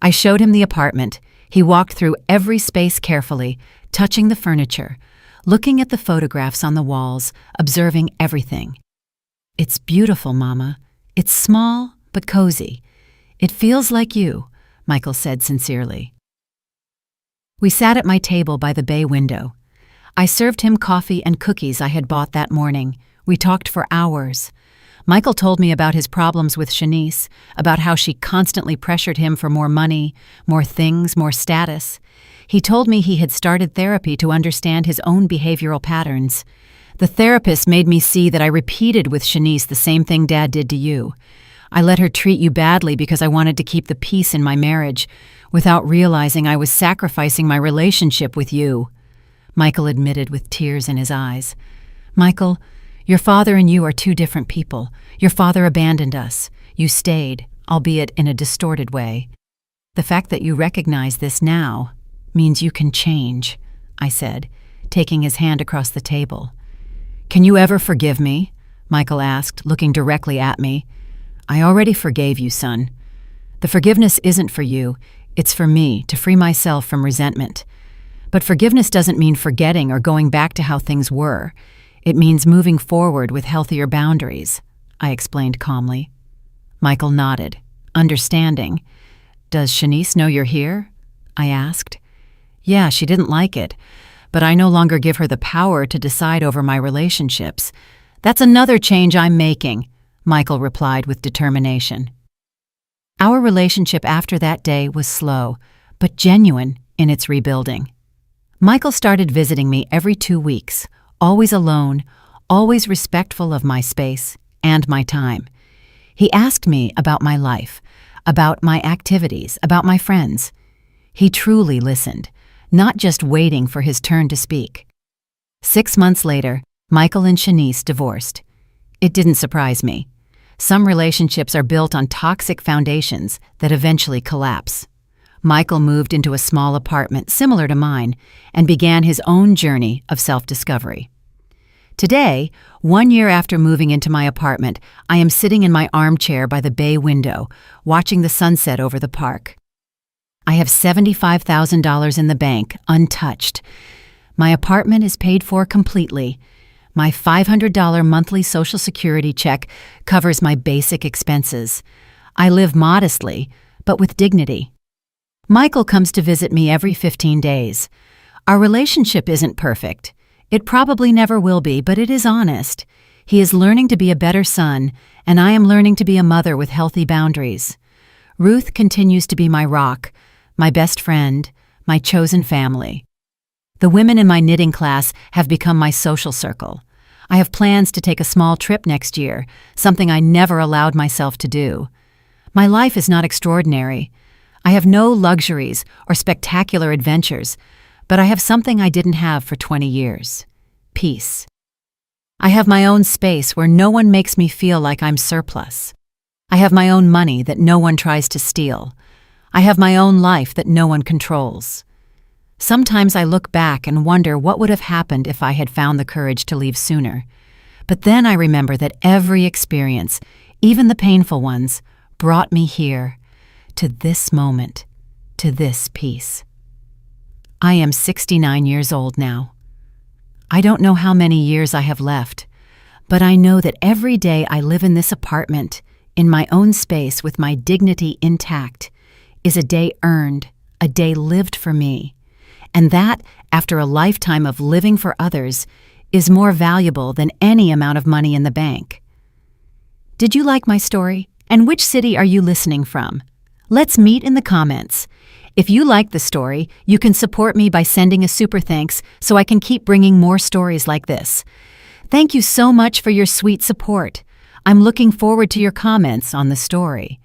[SPEAKER 1] I showed him the apartment. He walked through every space carefully, touching the furniture, looking at the photographs on the walls, observing everything. "It's beautiful, Mama. It's small, but cozy. It feels like you," Michael said sincerely. We sat at my table by the bay window. I served him coffee and cookies I had bought that morning. We talked for hours. Michael told me about his problems with Shanice, about how she constantly pressured him for more money, more things, more status. He told me he had started therapy to understand his own behavioral patterns. The therapist made me see that I repeated with Shanice the same thing Dad did to you. I let her treat you badly because I wanted to keep the peace in my marriage, without realizing I was sacrificing my relationship with you. Michael admitted with tears in his eyes. Michael, your father and you are two different people. Your father abandoned us. You stayed, albeit in a distorted way. The fact that you recognize this now means you can change, I said, taking his hand across the table. Can you ever forgive me? Michael asked, looking directly at me. I already forgave you, son. The forgiveness isn't for you, it's for me, to free myself from resentment. But forgiveness doesn't mean forgetting or going back to how things were. It means moving forward with healthier boundaries, I explained calmly. Michael nodded, understanding. Does Shanice know you're here? I asked. Yeah, she didn't like it, but I no longer give her the power to decide over my relationships. That's another change I'm making, Michael replied with determination. Our relationship after that day was slow, but genuine in its rebuilding. Michael started visiting me every 2 weeks, always alone, always respectful of my space and my time. He asked me about my life, about my activities, about my friends. He truly listened, not just waiting for his turn to speak. 6 months later, Michael and Shanice divorced. It didn't surprise me. Some relationships are built on toxic foundations that eventually collapse. Michael moved into a small apartment similar to mine and began his own journey of self-discovery. Today, 1 year after moving into my apartment, I am sitting in my armchair by the bay window, watching the sunset over the park. I have $75,000 in the bank, untouched. My apartment is paid for completely. My $500 monthly Social Security check covers my basic expenses. I live modestly, but with dignity. Michael comes to visit me every 15 days. Our relationship isn't perfect. It probably never will be, but it is honest. He is learning to be a better son, and I am learning to be a mother with healthy boundaries. Ruth continues to be my rock, my best friend, my chosen family. The women in my knitting class have become my social circle. I have plans to take a small trip next year, something I never allowed myself to do. My life is not extraordinary. I have no luxuries or spectacular adventures, but I have something I didn't have for 20 years. Peace. I have my own space where no one makes me feel like I'm surplus. I have my own money that no one tries to steal. I have my own life that no one controls. Sometimes I look back and wonder what would have happened if I had found the courage to leave sooner. But then I remember that every experience, even the painful ones, brought me here, to this moment, to this peace. I am 69 years old now. I don't know how many years I have left, but I know that every day I live in this apartment, in my own space with my dignity intact, is a day earned, a day lived for me. And that, after a lifetime of living for others, is more valuable than any amount of money in the bank. Did you like my story? And which city are you listening from? Let's meet in the comments. If you like the story, you can support me by sending a super thanks so I can keep bringing more stories like this. Thank you so much for your sweet support. I'm looking forward to your comments on the story.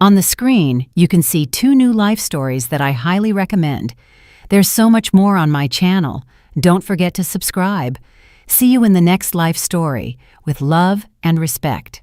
[SPEAKER 1] On the screen, you can see 2 new life stories that I highly recommend. There's so much more on my channel. Don't forget to subscribe. See you in the next life story with love and respect.